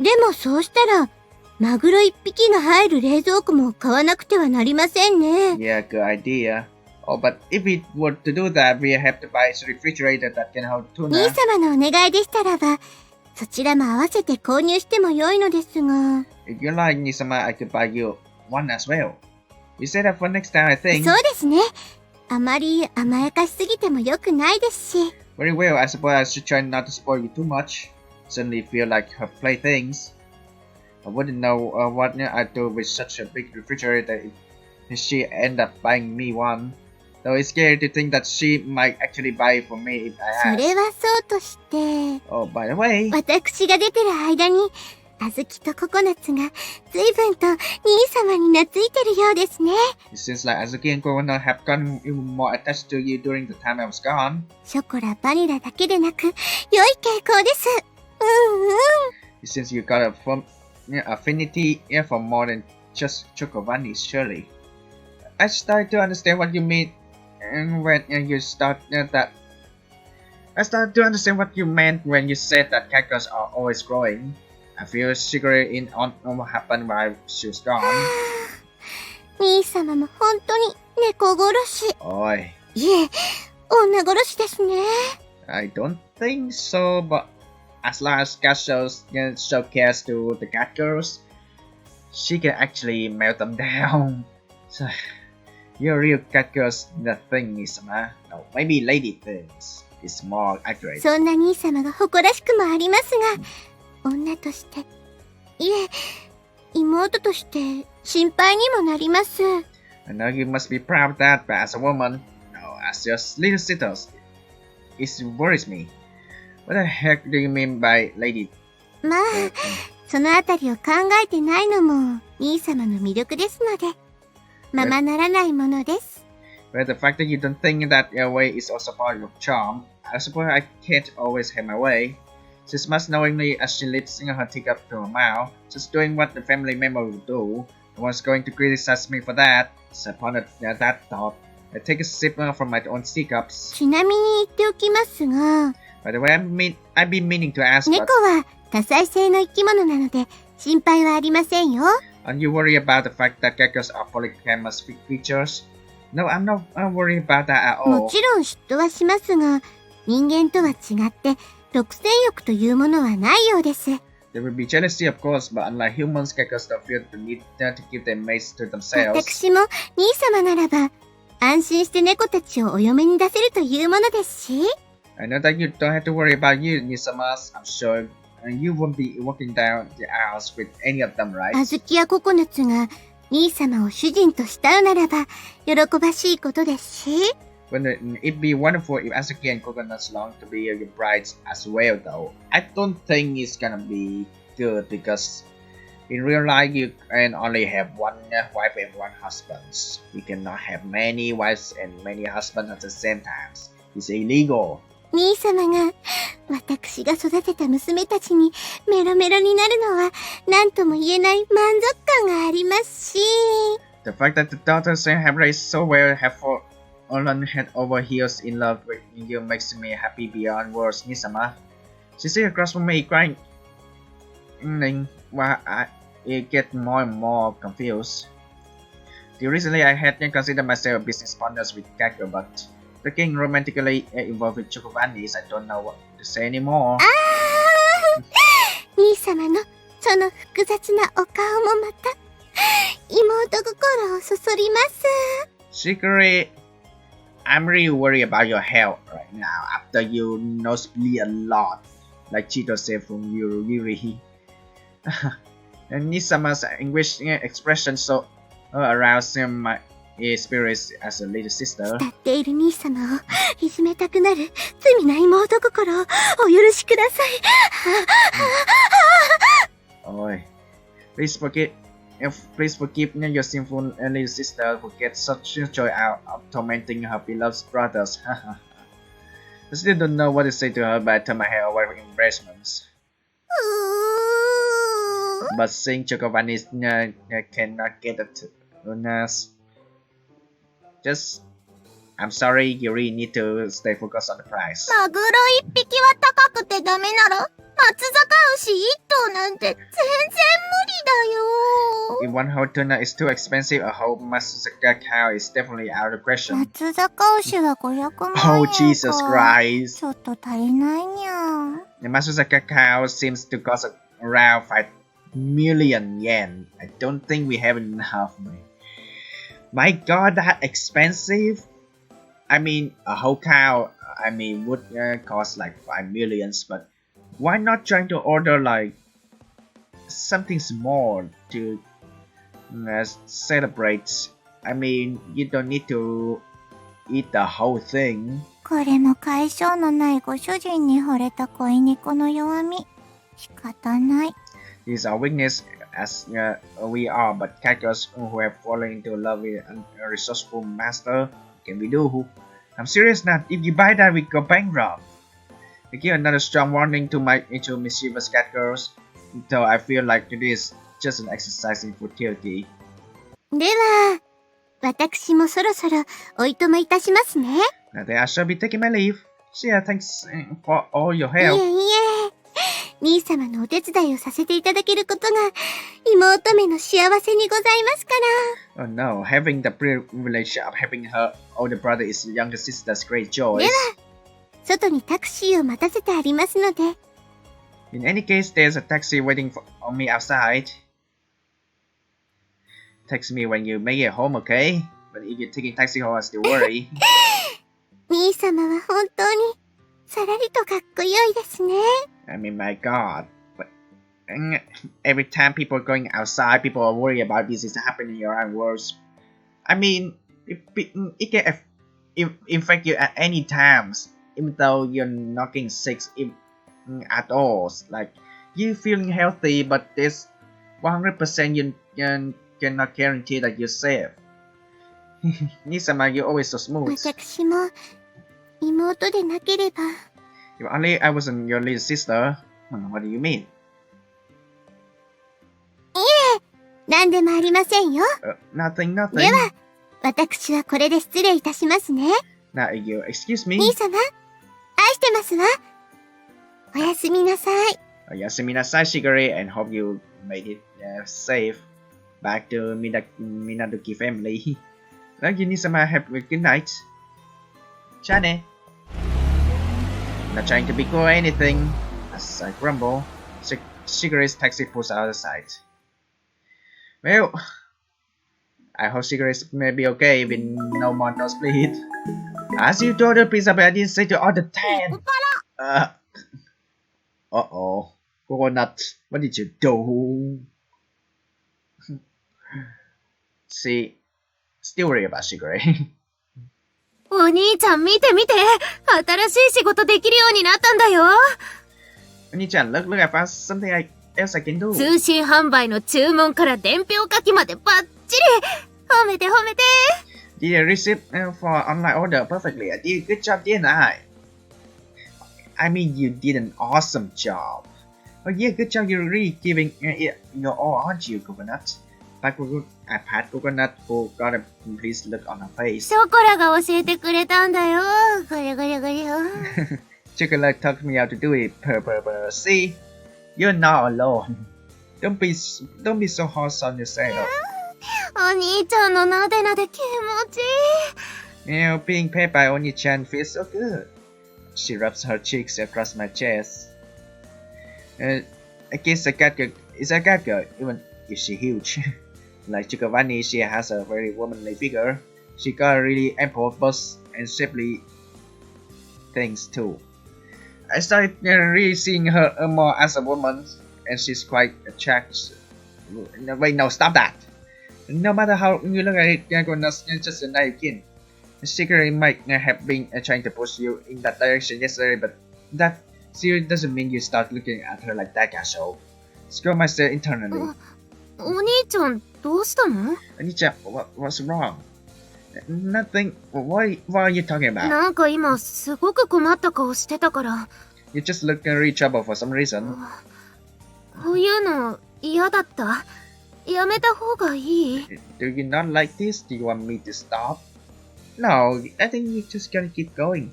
でもそうしたら、マグロ一匹が入る冷蔵庫も買わなくてはなりませんね。 Yeah, good idea. Oh, but if we were to do that, we have to buy a refrigerator that can hold 兄 tuna. 様のお願いでしたらば、そちらも合わせて購入しても良いのですが。 If you like, Nisama, I could buy you one as well. We set up for next time, I think. そうですね。あまり甘やかしすぎても良くないですし。 Very well, I suppose I should try not to spoil you too much. Suddenly feel like her playthings. I wouldn't know what I'd do with such a big refrigerator if she end up buying me one. Though it's scary to think that she might actually buy it for me if そ I れ ask. はそうとして、 Oh, by the way, 私が出てる間に、小豆とココナッツが随分と兄様に懐いてるようですね。 it seems like Azuki and Coconut have gotten even more attached to you during the time I was gone. ショコラ、バニラだけでなく、良い傾向です。うんうん。 It seems you got a affinity for more than just Chocovanni, surely. I started to understand what you mean when you start that. I started to understand what you meant when you said that characters are always growing. I feel secretly in on what happened while she was gone. 兄様も本当に猫殺し。 Oi, いえ、女殺しですね。 I don't think so, but as long as Cat show cares to the cat girls, she can actually melt them down. So, you're real cat girls, the thing is, no, maybe lady things is more accurate. そんな兄様が誇らしくもありますが、女として、いえ、妹として心配にもなります。 I know you must be proud of that, but as a woman, no, as your little sisters, it worries me. What the heck do you mean by lady? まあ、そのあたりを考えてないのも兄様の魅力ですので、ままならないものです。 Well, the fact that you don't think that your way is also part of your charm, I suppose I can't always have my way. She's much knowingly as she lifts her teacup to her mouth, just doing what the family member would do. No one's going to criticize me for that. So upon that thought, I take a sip from my own teacups. ちなみに言っておきますが、 By the way, I've been meaning to ask, 猫 but は多彩性の生き物なので心配はありませんよ。 aren't you worried about the fact that geckos are polygamous creatures? No, I'm not worried about that at も all. ちろん嫉妬はしますが、人間とは違って独占欲というものはないようです。 There will be jealousy, of course, but unlike humans, geckos don't feel the need to give their mates to themselves. 私も兄様ならば安心して猫たちをお嫁に出せるというものですし。 I know that you don't have to worry about you, Nisamas. I'm sure you won't be walking down the aisles with any of them, right? 小豆やココナッツが兄様を主人と慕うならば喜ばしいことですし。 Wouldn't it be wonderful if Azuki and Coconuts long to be your brides as well, though? I don't think it's gonna be good because in real life you can only have one wife and one husband. You cannot have many wives and many husbands at the same time. It's illegal. 兄様が私が育てた娘たちにメロメロになるのは何とも言えない満足感がありますし。 The fact that the daughters have raised so well have fallen head over heels in love with you makes me happy beyond words, Nisama. She sits across from me crying, while I get more and more confused. Till recently, I had considered myself a business partner with Gakko, but getting romantically involved with Chocovanis, I don't know what to say anymore. 兄様のその複雑なお顔もまた妹心をそそります。Shigure, I'm really worried about your health right now after you nosebleed a lot, like Chito said from Yuri. And Nisama's English expression so aroused my spirits as a little sister. 慕っている兄様をいじめたくなる罪な妹心をお許しください。Oi, please forgive your sinful little sister who gets such joy out of tormenting her beloved brothers. I still don't know what to say to her, but I turn my head away with embarrassment. But seeing Chocovanni cannot get it to us. Just, I'm sorry, you really need to stay focused on the prize. マグロ一匹は高くてダメなら、松坂牛一頭なんて全然無理だよ。 If one whole tuna is too expensive, a whole Masaka cow is definitely out of the question. 松坂牛は500万円 Oh, Jesus か。 Christ. ちょっと足りないにゃ。 The Masaka cow seems to cost around 5 million yen. I don't think we have enough money. My god, that expensive? I mean, a whole cow, would cost like 5 millions, but why not trying to order like something small to celebrate? I mean, you don't need to eat the whole thing. これも解消のないご主人に惚れた恋猫の弱み。仕方ない。 It's our weakness as we are, but characters who have fallen into love with a resourceful master, what can we do? I'm serious now. If you buy that, we go bankrupt. I give another strong warning to my mischievous cat girls, though I feel like today is just an exercise in futility. では、私もそろそろおいとまいたしますね。 Now then, I shall be taking my leave. See ya, thanks for all your い help. えいえ、兄様のお手伝いをさせていただけることが妹めの幸せにございますか Oh no, having the privilege of having her older brother is younger sister's great joy. ら。外にタクシーを待たせてありますので。 In any case, there's a taxi waiting on me outside. Text me when you make it home, okay? But if you're taking taxi home, I still worry. 兄様は本当にさらりとかっこよいですね。 I mean, my god. But every time people are going outside, people are worried about this is happening around worlds. I mean, it can infect you at any times, even though you're not getting sick at all. Like, you feeling healthy, but there's 100% you cannot guarantee that you're safe. Nisama, you're always so smooth. 私も妹でなければ。 If only I wasn't your little sister. What do you mean? 何でもありませんよ。 Nothing, で nothing. は、私はこれで失礼いたしますね。 Now, you excuse me. 兄様、愛してますわ。おやすみなさい。 Yasumi nasai, Shigure, and hope you made it safe back to Minaduki family. Thank you, Nisama. Have a good night. Chane. Not trying to be cool or anything. As I grumble, Shigure's taxi pulls out of sight. Well, I hope Shigure's may be okay with no more nosebleed. As you told her, please, I didn't say to all the 10. Uh-oh. Coconut, what did you do? See, still worry about Shigure. お兄ちゃん見て見て、新しい仕事できるようになったんだよ。Oni-chan, look, I found something else I can do. 通信販売の注文から伝票書きまでバッチリ。褒めて褒めて。 Did I receive for online order perfectly? I did a good job, didn't I? I mean, you did an awesome job. Oh yeah, good job. You're really giving it your all, aren't you, Coconut? Pat Coconut, who got a pleased look on her face. ショコラが教えてくれたんだよ。ゴリゴリゴリよ。Chocolate taught me how to do it. See, you're not alone. Don't be so hard on yourself. お兄ちゃんのなでなで気持ちいい。You know, being paid by Oni-chan feels so good. She rubs her cheeks across my chest. I guess a cat girl is a cat girl, even if she's huge. Like Giovanni, she has a very womanly figure. She got a really ample bust and shapely things too. I started really seeing her more as a woman, and she's quite attractive. No, wait, no, stop that! No matter how you look at it, Gona's just a naive kid. Secretly might have been trying to push you in that direction yesterday, but that still doesn't mean you start looking at her like that, Gasho. Screw myself internally. お兄ちゃん、どうしたの？ Anicha, what's wrong? Nothing. What are you talking about? なんか今、すごく困った顔してたから。You just look really trouble for some reason. こういうの嫌だった。やめた方がいい？ Do you not like this? Do you want me to stop? No, I think you just gotta keep going.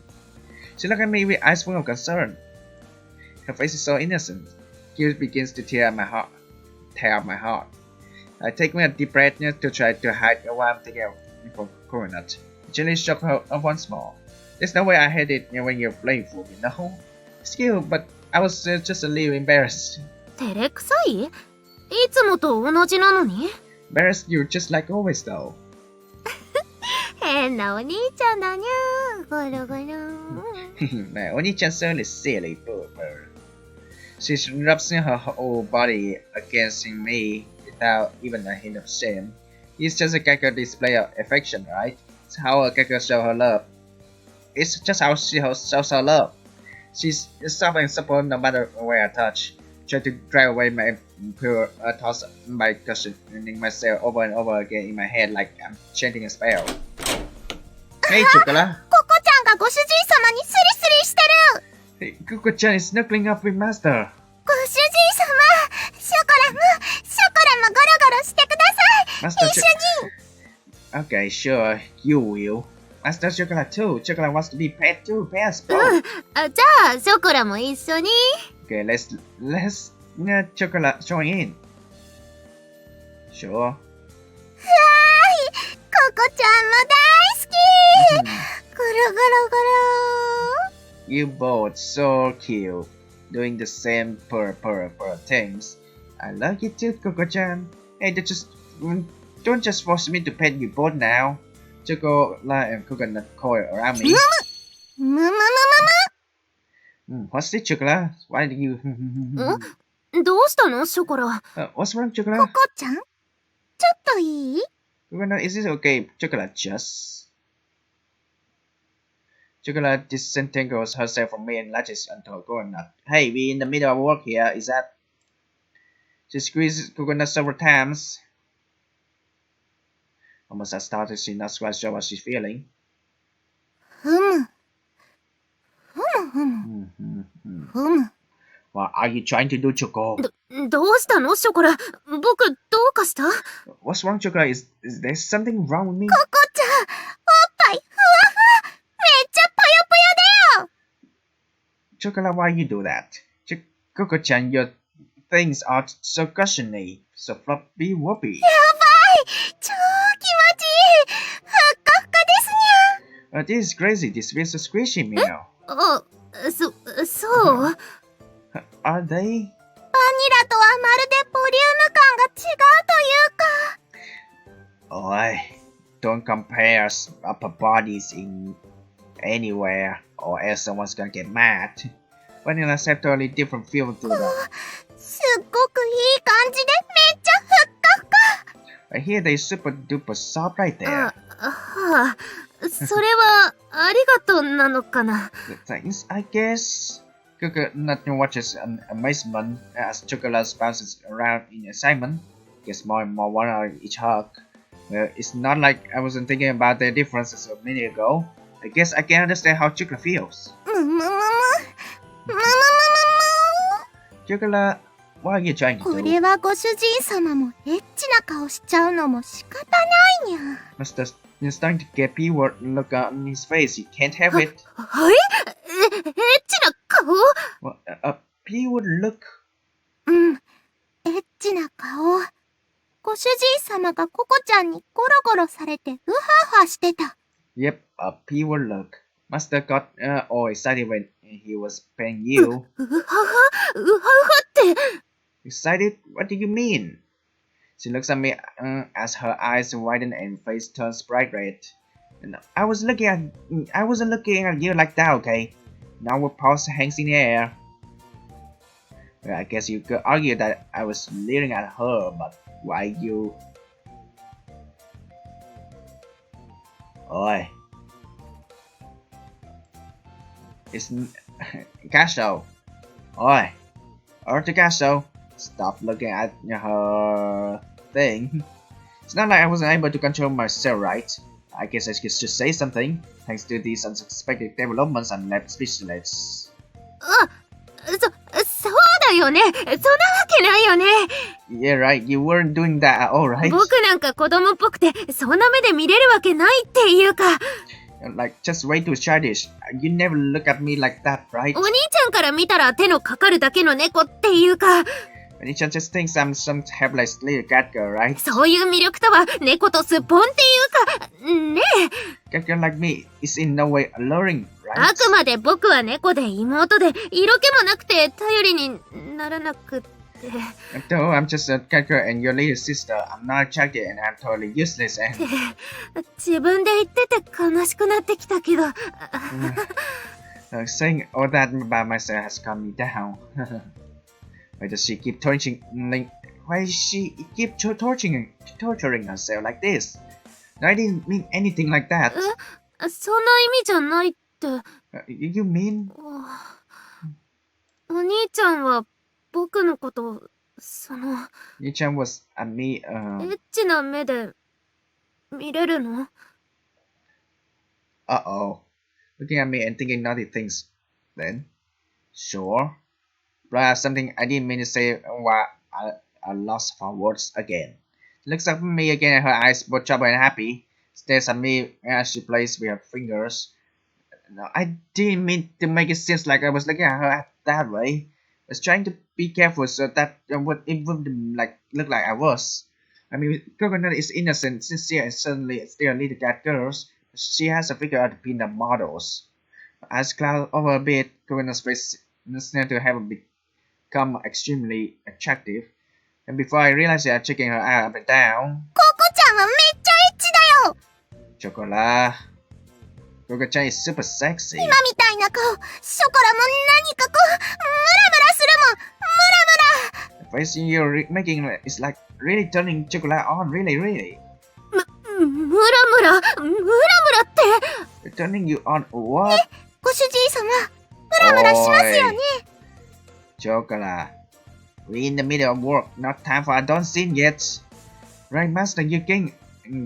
She looked at me with eyes full of concern. Her face is so innocent. Tears begins to tear up my heart. I take me a deep breath to try to hide what I'm thinking of for Coronut. Gently shook her once more. There's no way I hate it when you're playful, you know? Skill, but I was just a little embarrassed. 照れくさい？いつもと同じなのに？ Embarrassed you just like always though. 変なお兄ちゃんだにゃー。ゴロゴロ。My Oni-chan's really silly, boober. She's rubs her whole body against me without even a hint of shame. It's just a gaggle display of affection, right? It's how a gaggle shows her love. It's just how she shows her love. She's soft and supple no matter where I touch. Try to drive away my pure thoughts by questioning myself over and over again in my head like I'm chanting a spell. Hey, Chocola! ココちゃんがご主人様にスリスリしてる Hey, Cuckoo-chan is snuggling up with Master. ご主人様ショコラもゴロゴロしてください Master 一緒に Okay, sure, you will. Master Chocolate too. Chocolate wants to be pet too. Pet うん。あ、じゃあ、ショコラも一緒に。Okay, let's Chocolate join in. Sure. ココちゃんも大好きゴロゴロゴロ You both so cute, doing the same purr things. I love you too, Coco-chan. Hey, don't just force me to pet you both now. Chocolate and coconut coil around me. むむむむ What's it, Chocolate? Why do you? どうしたのショコラ。 What's wrong, む Chocolate? ココちゃんちょっといい Coconut, is it okay? Chocolate just. Chocolate disentangles herself from me and latches onto a coconut. Hey, we in the middle of work here, is that? She squeezes coconut several times. Almost I started, she's not quite sure what she's feeling. ふむふむふむ What are you trying to do, Choco? どうしたのショコラ。僕、どうかした？ What's wrong, Chocolate? Is there something wrong with me? ココちゃんおっぱいふわふわめっちゃぽよぽよだよ Chocolate, why you do that? Coco-chan, your things are so cushiony, so floppy woppy. やばい超気持ちいいふっかふかですにゃ This is crazy. This feels so squishy, meow. あ、そう。 Are they? バニラとはまるでボリューム感が違うというか Oi, don't compare upper bodies in anywhere, or else someone's gonna get mad. Vanilla's have totally different feel to them. すっごくいい感じでめっちゃふっかふか I hear they super duper soft right there. はあ、それは、ありがとうなのかな。 Thanks, I guess. Coconut watches in amazement as Chocolate bounces around in excitement, gets more and more one on each hug. Well, it's not like I wasn't thinking about their differences a minute ago. I guess I can understand how Chocolate feels. むむむむむむむむむ Chocolate, what are you trying to こ do? れはご主人様もエッチな顔しちゃうのも仕方ないにゃ Master, you're starting to get P-word look on his face. You can't have it. はい？エッチな顔？ What, a P-word look? うんエッチな顔ご主人様がココちゃんにゴロゴロされてウハウハしてた Yep, a P-word look. Master got all excited when he was paying you. うははって。 Excited? What do you mean? She looks at me as her eyes widen and face turns bright red. And I wasn't looking at you like that, okay? Now our pulse hangs in the air. Well, I guess you could argue that I was leering at her, but why you? Oi. It's Castle. Oi. Earth Castle. Stop looking at her thing. It's not like I wasn't able to control myself, right? I guess I could just say something. Thanks to these unexpected developments, I'm left speechless. そうだよね。そんなわけないよね。 Yeah, right. You weren't doing that at all, right? 僕なんか子供っぽくて、そんな目で見れるわけないっていうか。 Like, just way too childish. You never look at me like that, right? お兄ちゃんから見たら手のかかるだけの猫っていうか。 Anisha just thinks I'm some helpless little cat girl, right? そういう魅力とは、猫とすっぽんっていうか、ねえ。 Cat girl like me is in no way alluring, あ right? くまで僕は猫で妹で、色気もなくて頼りにならなくって。 Though I'm just a cat girl and your little sister, I'm not attracted and I'm totally useless and... 自分で言ってて悲しくなってきたけど。 saying all that about myself has calmed me down. Why does she keep torturing? Why does she keep torturing herself like this? No, I didn't mean anything like that. そんな意味じゃないって。 You mean? お兄ちゃんは僕のことYu-chan was at me. エッチな目で見れるの？ Uh-oh. Looking at me and thinking naughty things. Then, sure. But something I didn't mean to say while I lost for words again. She looks up at me again and her eyes both troubled and happy. Stares at me as she plays with her fingers. No, I didn't mean to make it seem like I was looking at her that way. I was trying to be careful so that it wouldn't look like I was. I mean, Coconut is innocent, sincere, and certainly still a little cat girl. She has a figure of the peanut models. As cloud over a bit, Coconut's face started to have become extremely attractive. And before I realized it, I'm checking her eye up and down. ココちゃんはめっちゃエッチだよ Chocolate. Coco-chan is super sexy. 今みたいな顔、ショコラも何かこう、ムラムラするもんムラムラ The face you're making is like really turning Chocolate on, really. ムラって。 Turning you on what? ご主人様、ムラムラしますよね Chocolate. We're in the middle of work, not time for adult scene yet. Right, Master, you're getting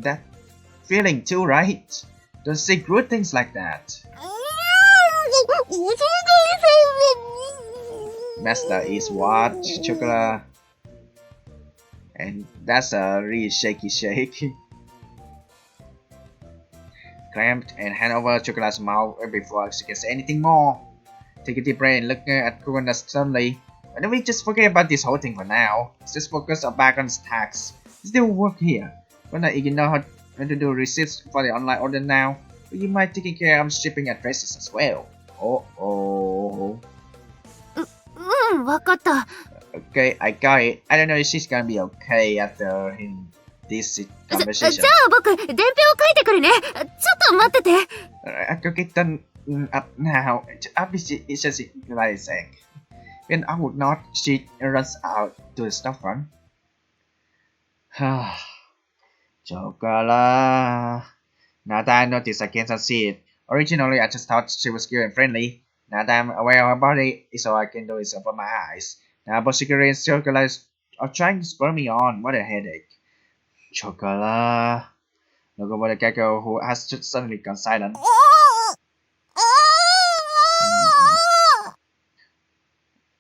that feeling too, right? Don't say good things like that. Master is what? Chocolate. And that's a really shaky shake. Clamped and hand over Chocolate's mouth before she can say anything more. Take a deep breath and look at Coconut suddenly. Why don't we just forget about this whole thing for now? Let's just focus back on the tax. Still work here. When I ignore how to do receipts for the online order now, but you might taking care of shipping addresses as well. Oh. わかった。 Okay, I got it. I don't know if she's gonna be okay after this じ conversation. ゃあ僕、伝票を書いてくるね。ちょっと待ってて。 I could get done up now. Obviously, it's just like saying. When I would not, she runs out to the storefront. Chocolate. Now that I notice, I can't see it. Originally, I just thought she was cute and friendly. Now that I'm aware of her body, it's all I can do is open my eyes. Now both Chicory and Chocolate are trying to spur me on. What a headache. Chocolate. Look over the gecko who has just suddenly gone silent.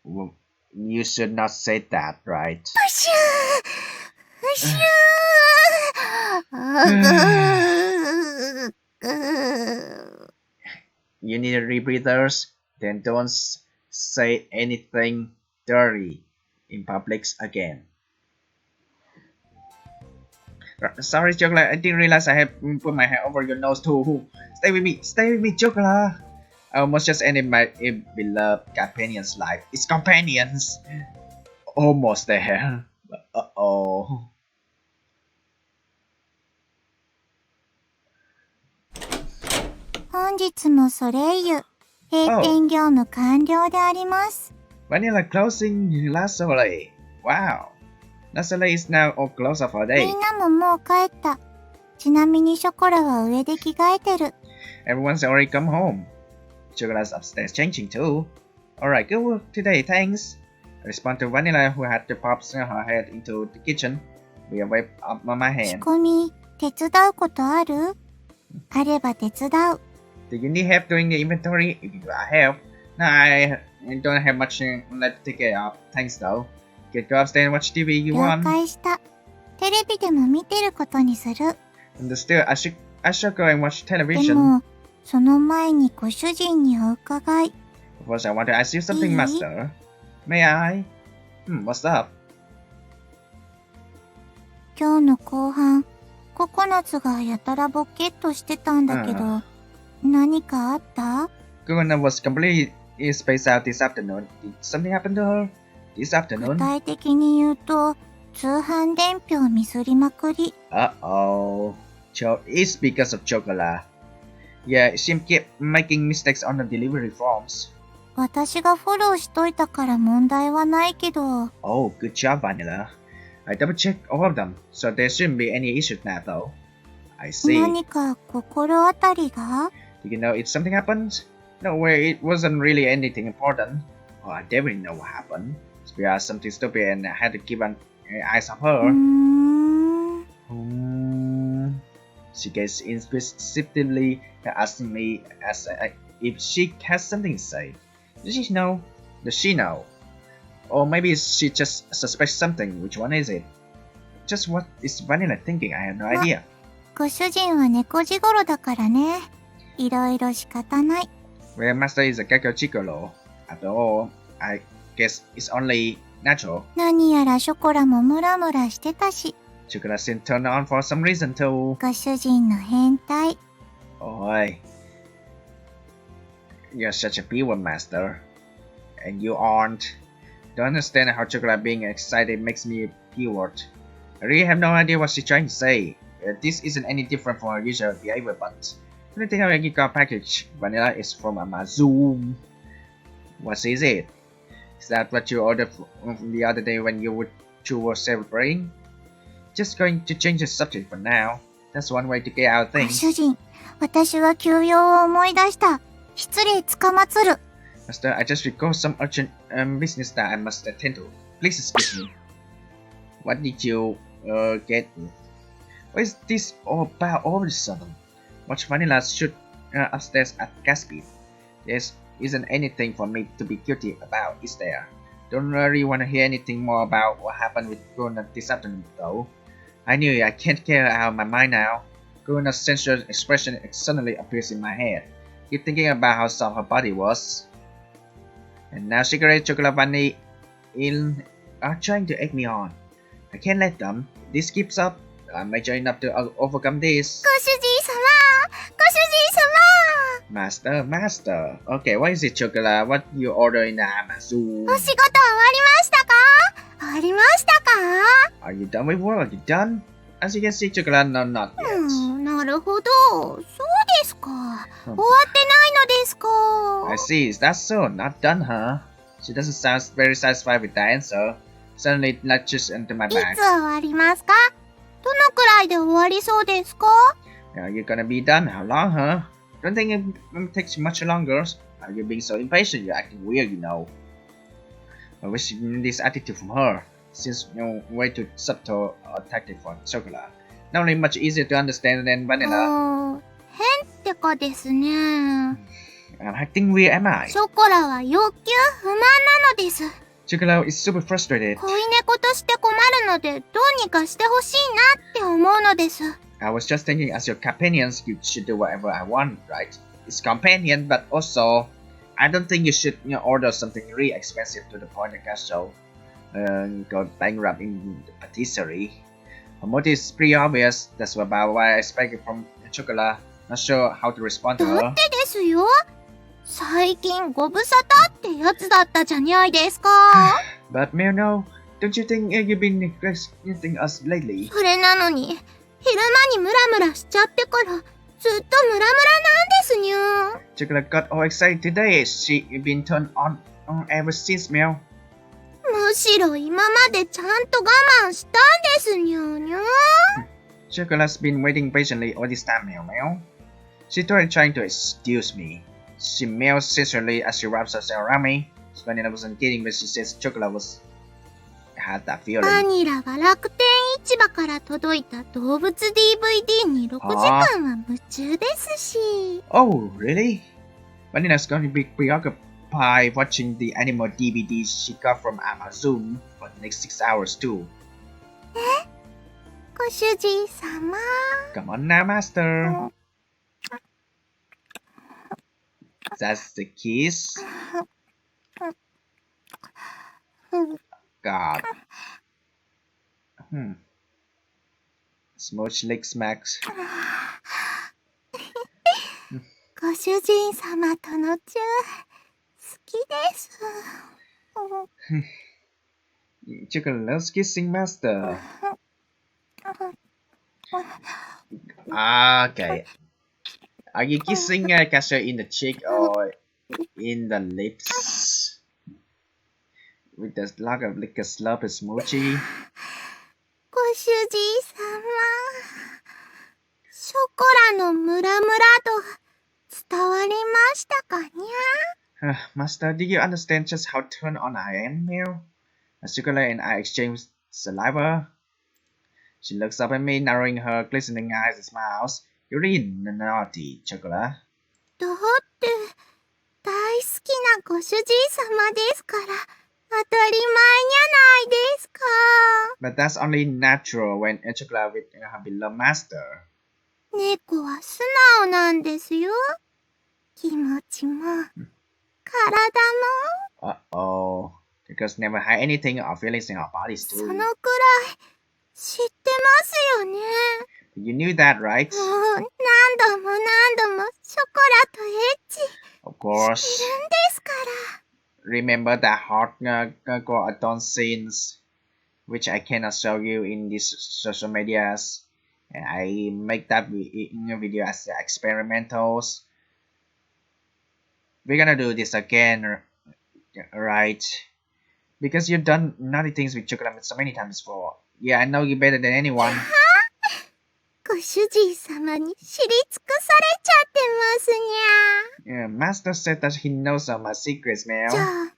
Well, you should not say that, right? プシュープシュー You need rebreathers? Then don't say anything dirty in public again. Sorry, Chocolate. I didn't realize I had put my hand over your nose too. Stay with me, Chocolate. I almost just ended my beloved companion's life. It's companions. Almost there. Uh-oh. 本日もソレイユ、閉店業務完了であります。Vanilla closing last Soleil. Wow. Last Soleil is now all closed for a み day. んなももう帰った。ちなみにショコラは上で着替えてる。Everyone's already come home. Chocolate's upstairs changing too. Alright, good work today, thanks. I respond to Vanilla who had to pop her head into the kitchen. We wave up on my 仕 hand. 込み、手伝うことある？あれば手伝う。Do you need help doing the inventory? If you I help. No, I don't have much left to take care of. Thanks though. Get go upstairs and watch TV you 了 want. 解した。テレビでも見てることにする。Understood. I should go and watch で television. も、その前にご主人にお伺い。First, I want to ask you something, いい？ Master. May I? What's up? 今日の後半、ココナツがやたらボケっとしてたんだけど、何かあった？ Gugana was completely spaced out this afternoon. Did something happen to her? This 具 afternoon? 体的に言うと、通販伝票ミスりまくり。Uh-oh. It's because of Chocola. Yeah, she kept making mistakes on the delivery forms. 私がフォローしといたから問題はないけど。Oh, good job, Vanilla. I double-checked all of them, so there shouldn't be any issues now, though. I see. 何か心当たりが？ Do you know if something happened? No way, it wasn't really anything important. Oh, I definitely know what happened. We are something stupid and I had to keep an eyes on her. She gets inquisitively asking me if she has something to say. Does she know? Does she know? Or maybe she just suspects something. Which one is it? Just what is Vanilla thinking? I have no idea. ご主人は猫地頃だからね。いろいろ仕方ない。Well, Master is a Gecko Chicolo. After all, I guess it's only natural. 何やらショコラもムラムラしてたし。Chocola seemed turned on for some reason too. ご主人の変態。Oi. You're such a B1 master. And you aren't. Don't understand how Chocola being excited makes me a P-word. I really have no idea what she's trying to say. This isn't any different from her usual behavior, but when I think I get a package, Vanilla is from Amazon. What is it? Is that what you ordered from the other day when you were celebrating? Just going to change the subject for now. That's one way to get out ご things. 主人、私は休養を思い出した。失礼つかまつる。Master, I just recall some urgent business that I must attend to. Please excuse me. What did you get? What is this all about all of a sudden? Watch Vanilla shoot upstairs at gas speed. There isn't anything for me to be guilty about, is there? Don't really want to hear anything more about what happened with Guna this afternoon, though. I knew it. I can't get it out of my mind now. Guna's sensual expression suddenly appears in my head. Keep thinking about how soft her body was. And now cigarette, chocolate, vanilla are trying to egg me on. I can't let them. If this keeps up, I'm major enough to overcome this. ご主人様！ご主人様！ Master. Okay, what is it, chocolate? What you order in the Amazon? お仕事終わりましたか？終わりましたか？ Are you done with work? Are you done? As you can see, chocolate, no, not yet. なるほど。そうですか。終わってないのですか。 I see. Is that so? Not done, huh? She doesn't sound very satisfied with the answer. Suddenly, it nudges into my いつ back. 終わりますか？どのくらいで終わりそうですか？ Are you gonna be done? How long, huh? Don't think it takes much longer. Are you being so impatient? You're acting weird, you know. I wish this attitude from her. Seems way too subtle or tactic for chocolate. Not only much easier to understand than vanilla. 変ってかですね。I'm acting weird, am I? ショコラは欲求不満なのです。Chocolate is super frustrated. 恋猫として困るので、どうにかしてほしいなって思うのです。I was just thinking, as your companions, you should do whatever I want, right? It's companion, but also, I don't think you should order something really expensive to the point that castle go bankrupt in the patisserie. Her motive is pretty obvious. That's about what I expected from Chocolate. Not sure how to respond to だ her. ってですよ。最近ご無沙汰ってやつだったじゃにゃいですか。But Mino, don't you think you've been neglecting us lately? それなのに、昼間にムラムラしちゃってから、ずっとムラムラなんですにゅ。 Chocolate got all excited today. She been turned on ever since, Meow. むしろ今までちゃんと我慢したんですにゅにゅ。 Chocolate's been waiting patiently all this time, Meow Meow. She tried trying to seduce me. She meows sincerely as she wraps herself around me. Spanina wasn't kidding when she says Chocolate had that バ feeling. ニラは楽天市場から届いた動物 DVD に6時間は夢中ですし。 Oh, really? Vanina's going to be preoccupied watching the animal DVDs she got from Amazon for the next 6 hours too. ご主人様。 Come on now, master. That's the kiss. God. Smooch lick smacks. ご主人様とのチュー好きです。 Chocolate loves kissing master. Okay. Are you kissing Cassia in the cheek or in the lips? With the slug of like a slurp smoochy. ご主人様。ショコラのムラムラ度伝わりましたかにゃ？ Master, do you understand just how turned on I am now? As Chocolate and I exchange saliva. She looks up at me, narrowing her glistening eyes and smiles. You're really naughty, Chocolate. だって大好きなご主人様ですから当たり前にゃないですか。 But that's only natural when a Chocolate with her beloved master. 猫は素直なんですよ。気持ちも体も。 Uh-oh. Because never hide anything or feelings in our bodies そ too. のくらい知ってますよね。 You knew that, right? もう何度も何度もショコラとエッチ Of して course. るんですから。 Remember that hot girl adult scenes, which I cannot show you in these social medias. And I make that video as experimentals. We're gonna do this again, right? Because you've done naughty things with Chocolate so many times before. Yeah, I know you better than anyone. ご主人様に知り尽くされちゃってますにゃ。 Yeah, Master said that he knows all my secrets, じゃ Mel. あもっ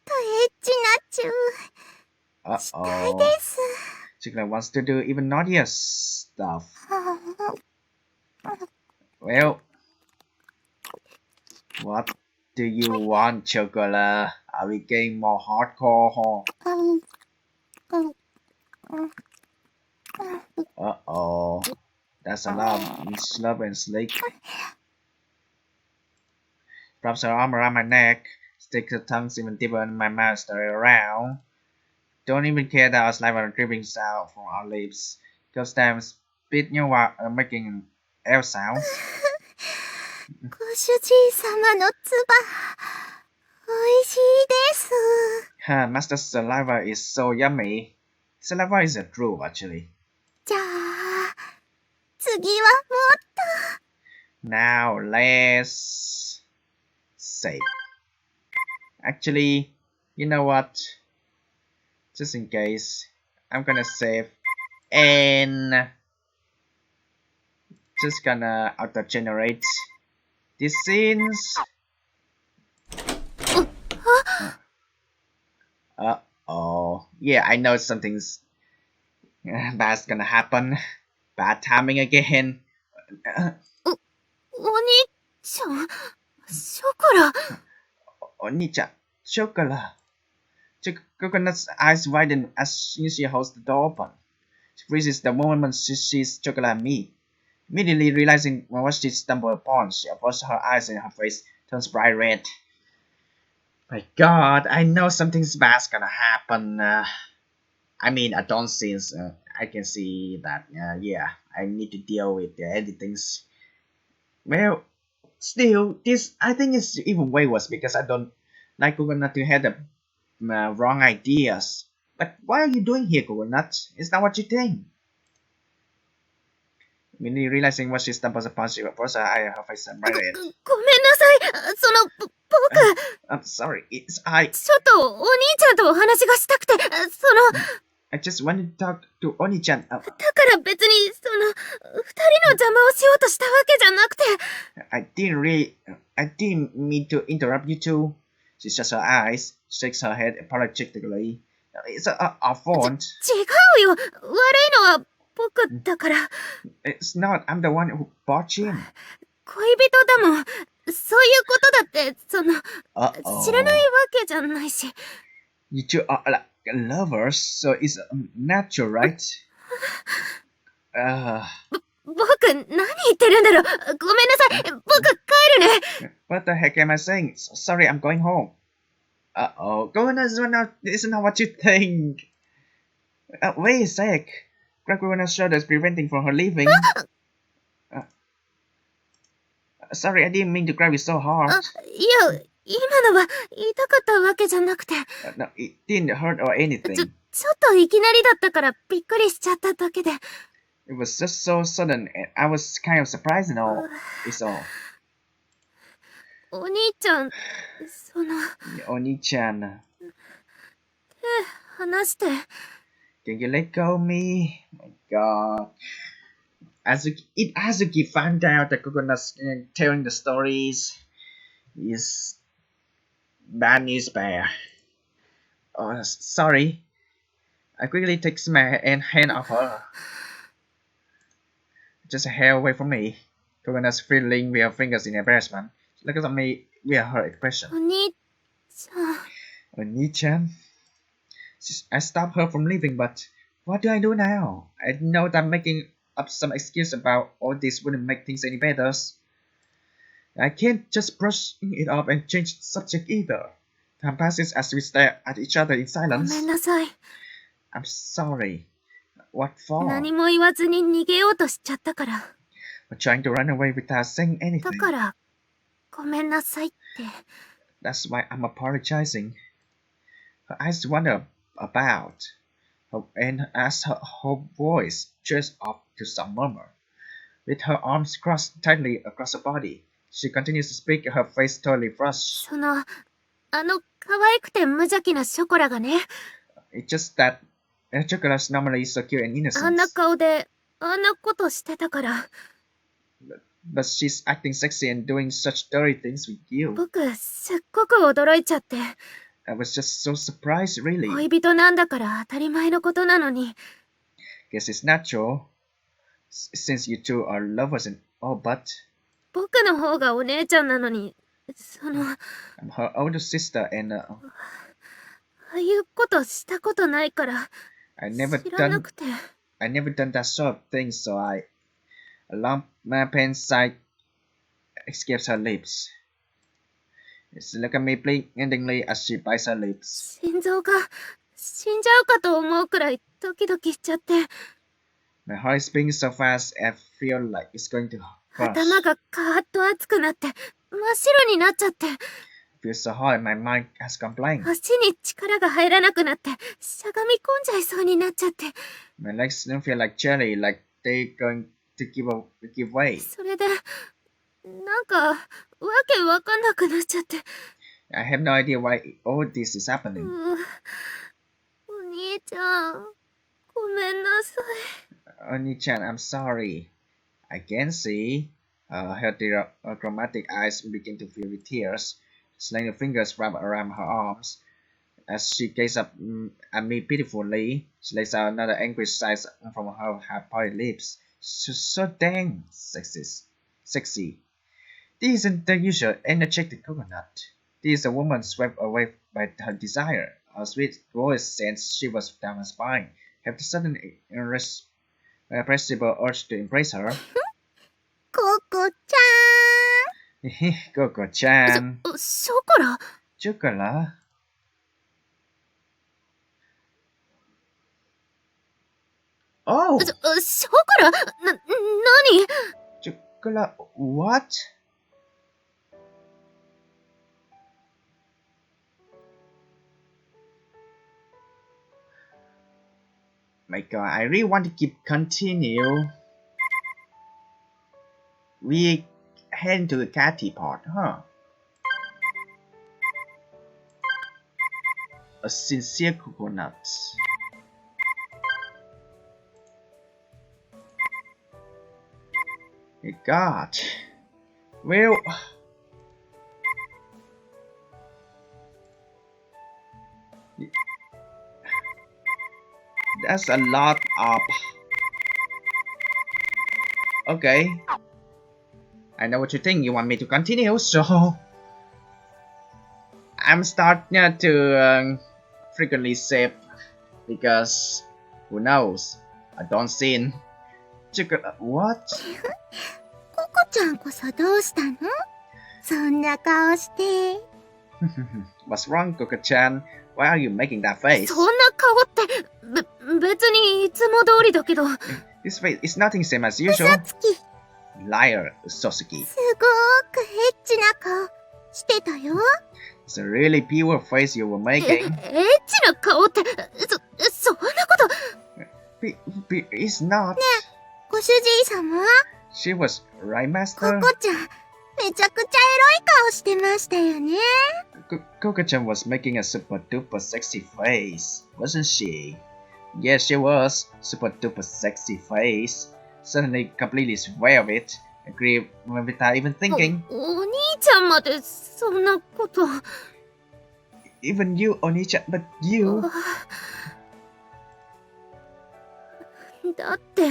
とエッチなチューしたい Uh-oh. です。 Chocolate wants to do even naughtier stuff. Well, what do you want, Chocolate? Are we getting more hardcore? Uh-oh. That's a lot of slurp and slick. Wraps her arm around my neck, sticks her tongue even deeper in my mouth, stir it around. Don't even care that our saliva dripping out from our lips. Goes down, spit while making L sounds. ご主人様の唾おいしいです。 Master's saliva is so yummy. Saliva is a drool, actually. じゃあ次はもっと。 Now let's save. Actually, you know what? Just in case, I'm gonna save and just gonna auto generate these scenes. Uh-oh. Yeah, I know something's bad's gonna happen. Bad timing again. お兄ちゃん、ショコラ。 Onicha, Chocolate. Coconut's eyes widen as she holds the door open. She freezes the moment she sees Chocolate and me. Immediately realizing what she stumbled upon, she averts her eyes and her face turns bright red. My God, I know something's bad's gonna happen. I mean, I don't see. I can see that. Yeah, I need to deal with the editings. Well, still, this I think is even way worse because I don't like Coconut to have the wrong ideas. But what are you doing here, Coconut? Is that what you think? Minnie realizing what she stumbles upon, she approached her eye, her face brightened. ごめんなさい。I'm sorry, it's I. ちょっとお兄ちゃんとお話がしたくて、I just wanted to talk to Oni-chan. だから別に、二人の邪魔をしようとしたわけじゃなくて。I didn't mean to interrupt you two. She shuts her eyes, shakes her head apologetically. It's our fault. 違うよ。悪いのは僕だから。It's not. I'm the one who bought you in. 恋人だもん。そういうことだって、知らないわけじゃないし。You two are like lovers, so it's natural, right? 僕、何言ってるんだろう。ごめんなさい。僕、帰るね。What the heck am I saying? Sorry, I'm going home. Goodness, this is not what you think. Wait a sec. Grab Goodness' shoulders, preventing from her leaving. Sorry, I didn't mean to grab you so hard. いや、今のは言いたかったわけじゃなくて。No, it didn't hurt or anything. ちょっといきなりだったからびっくりしちゃっただけで。It was just so sudden, and I was kind of surprised and all. It's all. お兄ちゃん、Oni-chan. 話して。Can you let go of me? My God. Azuki found out that Coconut's telling the stories is bad news bear. Oh, sorry. I quickly takes my hand off her. Just a hair away from me. Coconut's fiddling with her fingers in embarrassment. She looks at me with her expression. お兄ちゃん。Oni-chan? I stopped her from leaving, but what do I do now? I know that making up some excuse about all this wouldn't make things any better. I can't just brush it off and change the subject either. Time passes as we stare at each other in ご silence. めんなさい。I'm sorry. What for? 何も言わずに逃げようとしちゃったから。We're trying to run away without saying だ anything. から、ごめんなさいって。That's why I'm apologizing. Her eyes wander about, and as her whole voice drifts off to some murmur. With her arms crossed tightly across her body, she continues to speak, her face totally flushed. 可愛くて無邪気なショコラがね。It's just that chocolate's normally so cute and あんな innocent, 顔で、あんなことしてたから。but she's acting sexy and doing such dirty things with you. 僕、すっごく驚いちゃって。I was just so surprised, really. 恋人なんだから当たり前のことなのに。Guess it's natural, since you two are lovers and all, but 僕の方がお姉ちゃんなのに、I'm her older sister and ああいうことしたことないから、I never 知らな done くて。that sort of thing, so a lump my pen side escapes her lips. She looked at me pleadingly as she bites her lips. 心臓が死んじゃうかと思うくらいドキドキしちゃって、 My heart is beating so fast, I feel like it's going to crush. 頭がカーッと熱くなって真っ白になっちゃって、 It feels so hot, my mind has gone blank. 足に力が入らなくなってしゃがみ込んじゃいそうになっちゃって、 My legs don't feel like jelly, like they're going to give way. それでなんかわけわかんなくなっちゃって、 I have no idea why all this is happening. お兄ちゃんごめんなさい。 Oni-chan, I'm sorry. I can see. Her chromatic eyes begin to fill with tears. Slender fingers wrap around her arms. As she gazes up at me pitifully, she lets out another angry sigh from her half-parted lips. So dang sexy. This isn't the usual energetic coconut. This is a woman swept away by her desire. Her sweet voice sends shivers down her spine. Have the sudden irrepressible urge to embrace her. ココちゃ Coco-chan. ん。ショコラ Chocolate? Oh! ショコラ何 Chocolate? What? My God, I really want to continue. we head to the catty part, huh? A sincere coconut. God. Well, that's a lot of. Okay. I know what you think. You want me to continue, so I'm starting to frequently save because who knows? I don't see what? ココちゃんこそどうしたの？そんな顔して。What's wrong, Coco-chan? Why are you making that face? そんな顔って、別にいつも通りだけど。This face is nothing same as 嘘 usual. つき。Liar, Sosuke. すごーくエッチな顔してたよ。It's a really pure face you were エ making. ッチな顔って、そんなこと。It's not. ご主人様 She was right, コ master. コちゃん、めちゃくちゃエロい顔してましたよね。Coco-chan was making a super duper sexy face, wasn't she? Yes, she was. Super duper sexy face. Suddenly completely aware of it. Agreed without even thinking. お兄ちゃんまでそんなこと。Even you, Oni-chan, but you. だって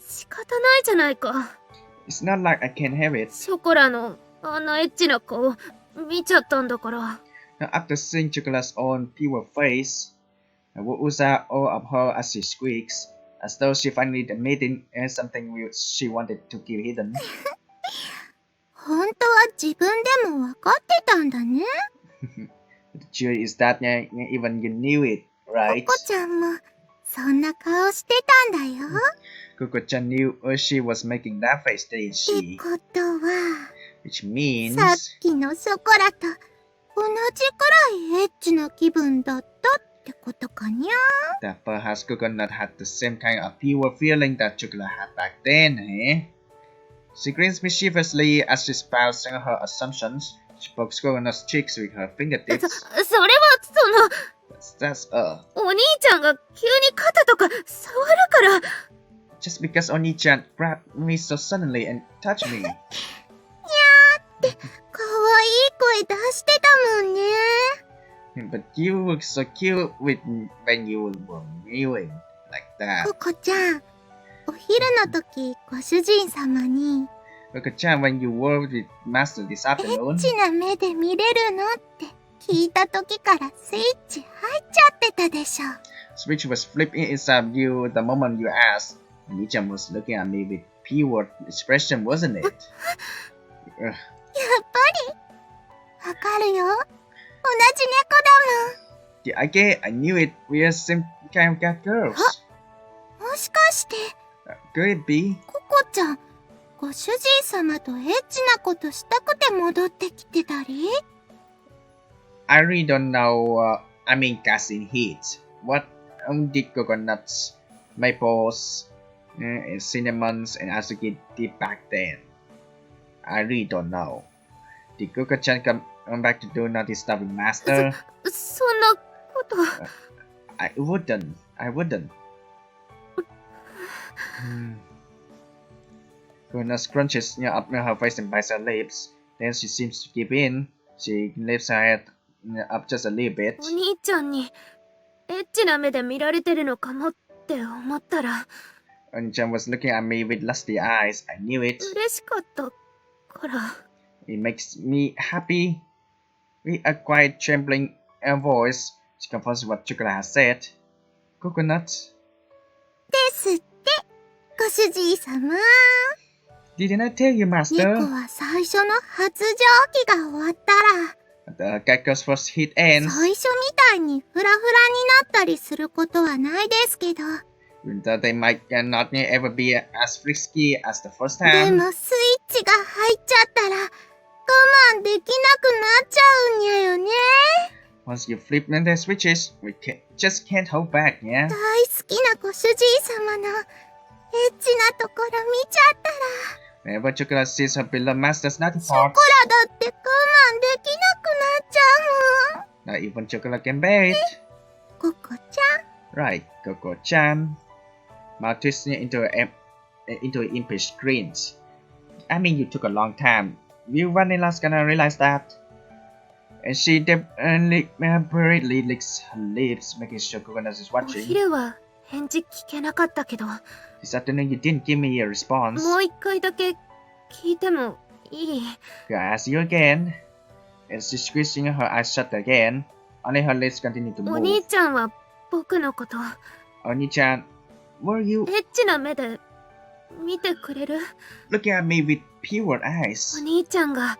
仕方ないじゃないか。It's not like I can't have it. ショコラのあんなエッチな顔見ちゃったんだから。Now, after seeing Chocolate's own pure face, Wusa all of her as she squeaks, as though she finally admitted something she wanted to keep hidden. 本当は自分でも分かってたんだね。The truth is that even you knew it, コ right? コちゃんもそんな顔してたんだよ。Coco-chan knew she was making that face, didn't って she? ことは、 Which means さっきのショコラと同じくらいエッチな気分だったってことかにゃ。 that perhaps Coconut had the same kind of pure feeling that Chocolate had back then, eh? She grins mischievously as she spouts her assumptions. She pokes Coconut's cheeks with her fingertips. それはThat's お兄ちゃんが急に肩とか触るから。 just because Oni-chan grabbed me so suddenly and touched me. 可愛い声出してたもんね。 But you look so cute when you were mewing like that. ココちゃん、お昼の時ご主人様に Coco-chan, when you were with Master this エ afternoon, ッチな目で見れるのって聞いた時からスイッチ入っちゃってたでしょ。 Switch was flipping inside you the moment you asked. Oni-chan was looking at me with pure expression, wasn't it? やっぱりわかるよ。同じ猫 Yeah, I get, I knew it. We are same kind of cat girls. だもん。もしかして Could it be? ココちゃん、ご主人様とエッチなことしたくて戻ってきてたり？ I really don't know. I mean, cats in heat. What did coconuts, maples, cinnamons, and Azuki did back then? I really don't know. Did Coco-chan come back to do naughty stuff with Master? そんなこと。I wouldn't. I wouldn't. Coconut scrunches up her face and bites her lips. Then she seems to give in. She lifts her head up just a little bit. お兄ちゃんにエッチな目で見られてるのかもって思ったら Oni-chan was looking at me with lusty eyes. I knew it. 嬉しかったから。 It makes me happy. With a quiet, trembling voice, she confirms what Chocolate has said. Coconut. ですって、ご主人様。 Didn't I tell you, 猫 Master? は最初の発情期が終わったら The cat girl's first hit ends. 最初みたいにフラフラになったりすることはないですけど、 Even though they might not ever be as frisky as the first で time. もスイッチが入っちゃったら我慢できなくなっちゃうんやよね。 Once you flip the switches, just can't hold back, yeah? 大好きなご主人様のエッチなところ見ちゃったら Whenever chocolate sees her beloved master's naughty ショコラ parts, だって我慢できなくなっちゃうもん。 not even chocolate can bear it. ココちゃん。 Right, Coco-chan. Mouth twisting into an impish grins. I mean, you took a long time. Will Vanilla's gonna realize that? And she deliberately licks her lips, making sure Coconut is お watching. 昼は返事聞けなかったけど、も This afternoon you didn't give me a response. う一回だけ聞いてもいい？ I ask you again. And she's squeezing her eyes shut again. Only her lips continue to お move. 兄ちゃんは僕のこと、 Oni-chan, were you エッチな目で見てくれる？ looking at me with pure お eyes? 兄ちゃんが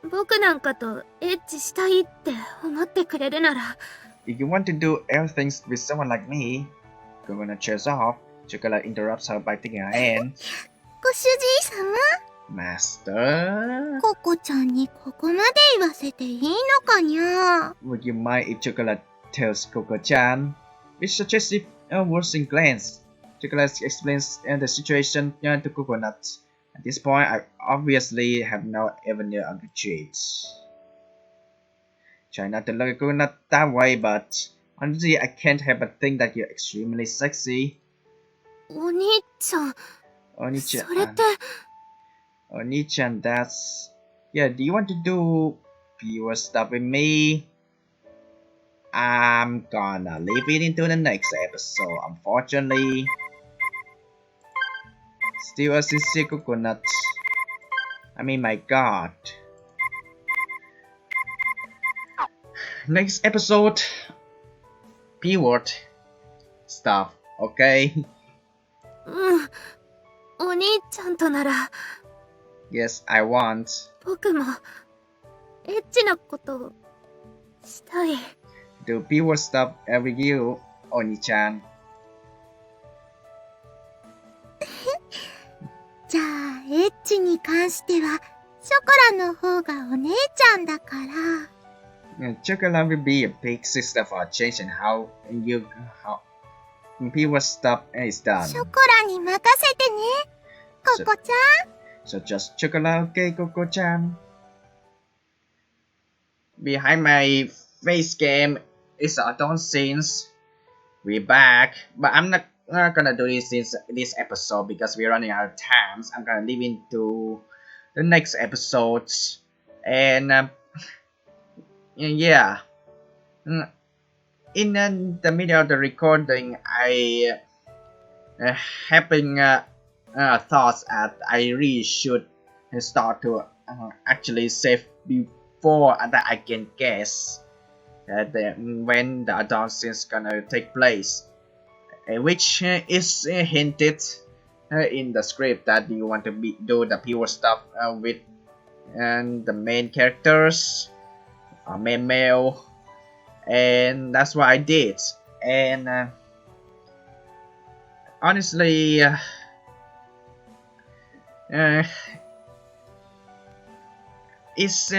僕なんかとエッチしたいって思ってくれるなら、 If you want to do everything with someone like me, Coconut chairs off. Chocolate interrupts her by taking her hand. ご主人様、 Master, ココちゃんにここまで言わせていいのかにゃ。 would you mind if Chocolate tells Coco-chan? With suggestive words and glance, Chocolate explains the situation to Coconut. At this point, I obviously have no avenue of retreat. Try not to look at Coconut that way, but honestly, I can't help but think that you're extremely sexy. お兄ちゃん、 Oni-chan, それって、 Oni-chan, that's... Yeah, do you want to do pure stuff with me? I'm gonna leave it into the next episode, unfortunately. Still a sincere Coconut. I mean, my god. Next episode, pure stuff, okay? うん、お兄ちゃんとなら、 Yes, I want 僕もエッチなことをしたい。 to do pure stuff with you, Oni-chan. じゃあ、エッチに関しては、ショコラの方がお姉ちゃんだから。 Chocolate will be a big sister for a change in how pure stuff is done. ショコラに任せてね、ココちゃん。 So just chocolate, okay, Coco-chan? Behind my face game is adult scenes. We're back, but I'm not gonna do this in this episode because we're running out of time. I'm gonna leave into the next episodes, and yeah. In the middle of the recording, I having thoughts that I really should start to actually save before that I can guess when the adult scene is gonna take place, which is hinted in the script that you want to do the pure stuff with the main characters, male, and that's what I did. And honestly, it's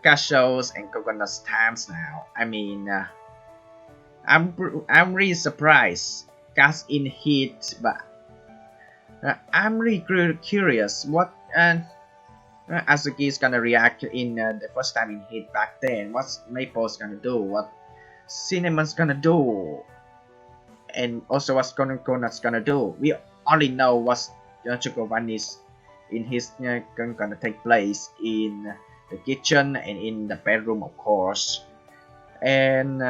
Gasho's and Coconut's times now. I mean, I'm really surprised Gas in Heat, but I'm really curious what Azuki is gonna react in the first time in Heat back then. What's Maple's gonna do? What Cinnamon's gonna do? And also what's Coconut's gonna do? We only know what's Chocovan's in his gonna take place in the kitchen and in the bedroom, of course. And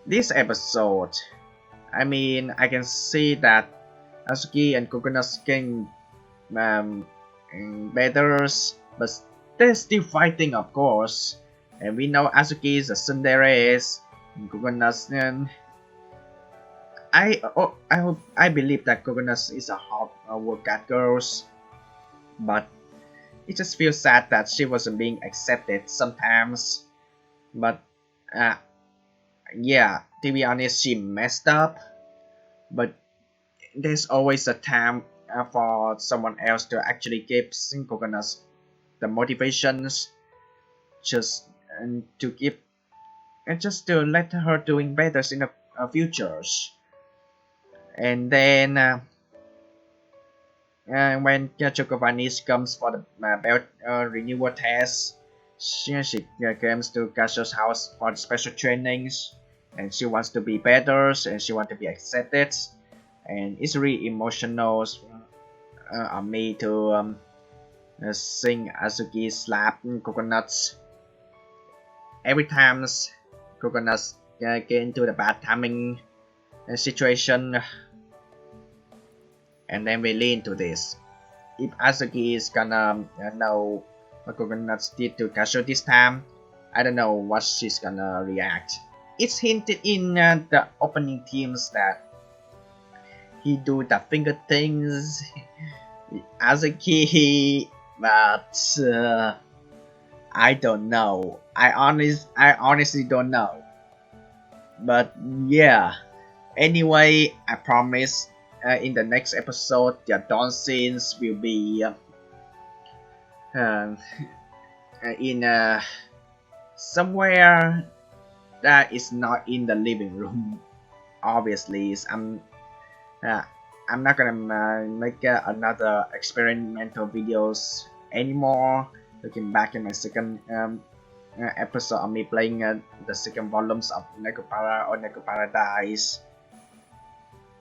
this episode, I mean, I can see that Azuki and Coconut's getting better, but they're still fighting, of course. And we know Azuki is a tsundere, and Coconut's I believe that Coconut is a hard work at girls, but it just feels sad that she wasn't being accepted sometimes. But yeah, to be honest, she messed up. But there's always a time for someone else to actually give Coconut the motivations, just to give, and just to let her doing better in the futures. And then when Chocovanis comes for the belt renewal test, she comes to Cassio's house for the special trainings, and she wants to be better and she wants to be accepted, and it's really emotional on me to sing Azuki slap coconuts every time coconuts get into the bad timing situation, and then we lean to this. If Azuki is gonna know what coconuts did to Kasho this time, I don't know what she's gonna react. It's hinted in the opening themes that he do the finger things Azuki, but I don't know. I honestly don't know. But yeah. Anyway, I promise in the next episode, the dawn scenes will be in somewhere that is not in the living room. Obviously, uh, I'm not gonna make another experimental videos anymore. Looking back in my second episode of me playing the second volumes of Nekopara or Nekoparadise,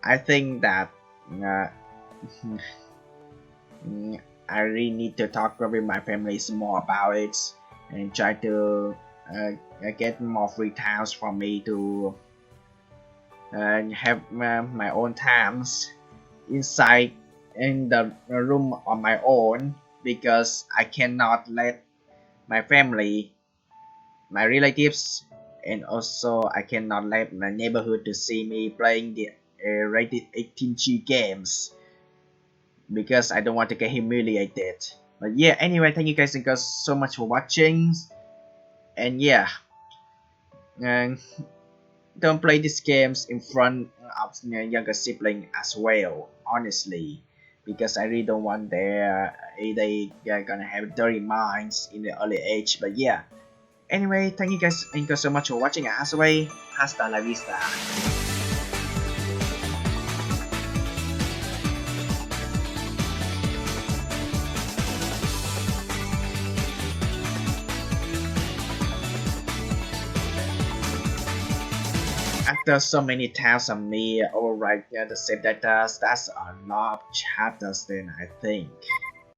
I think that uh, I really need to talk with my families more about it and try to get more free times for me to have my own times inside in the room on my own, because I cannot let my family, my relatives, and also I cannot let my neighborhood to see me playing the rated 18G games, because I don't want to get humiliated. But yeah, anyway, thank you guys so much for watching, and yeah, and don't play these games in front of your younger sibling as well, honestly, because I really don't want they gonna have dirty minds in the early age. But yeah, anyway, thank you guys so much for watching. As always, hasta la vista. After so many times of me overwrite the save data, that's a lot of chapters then I think.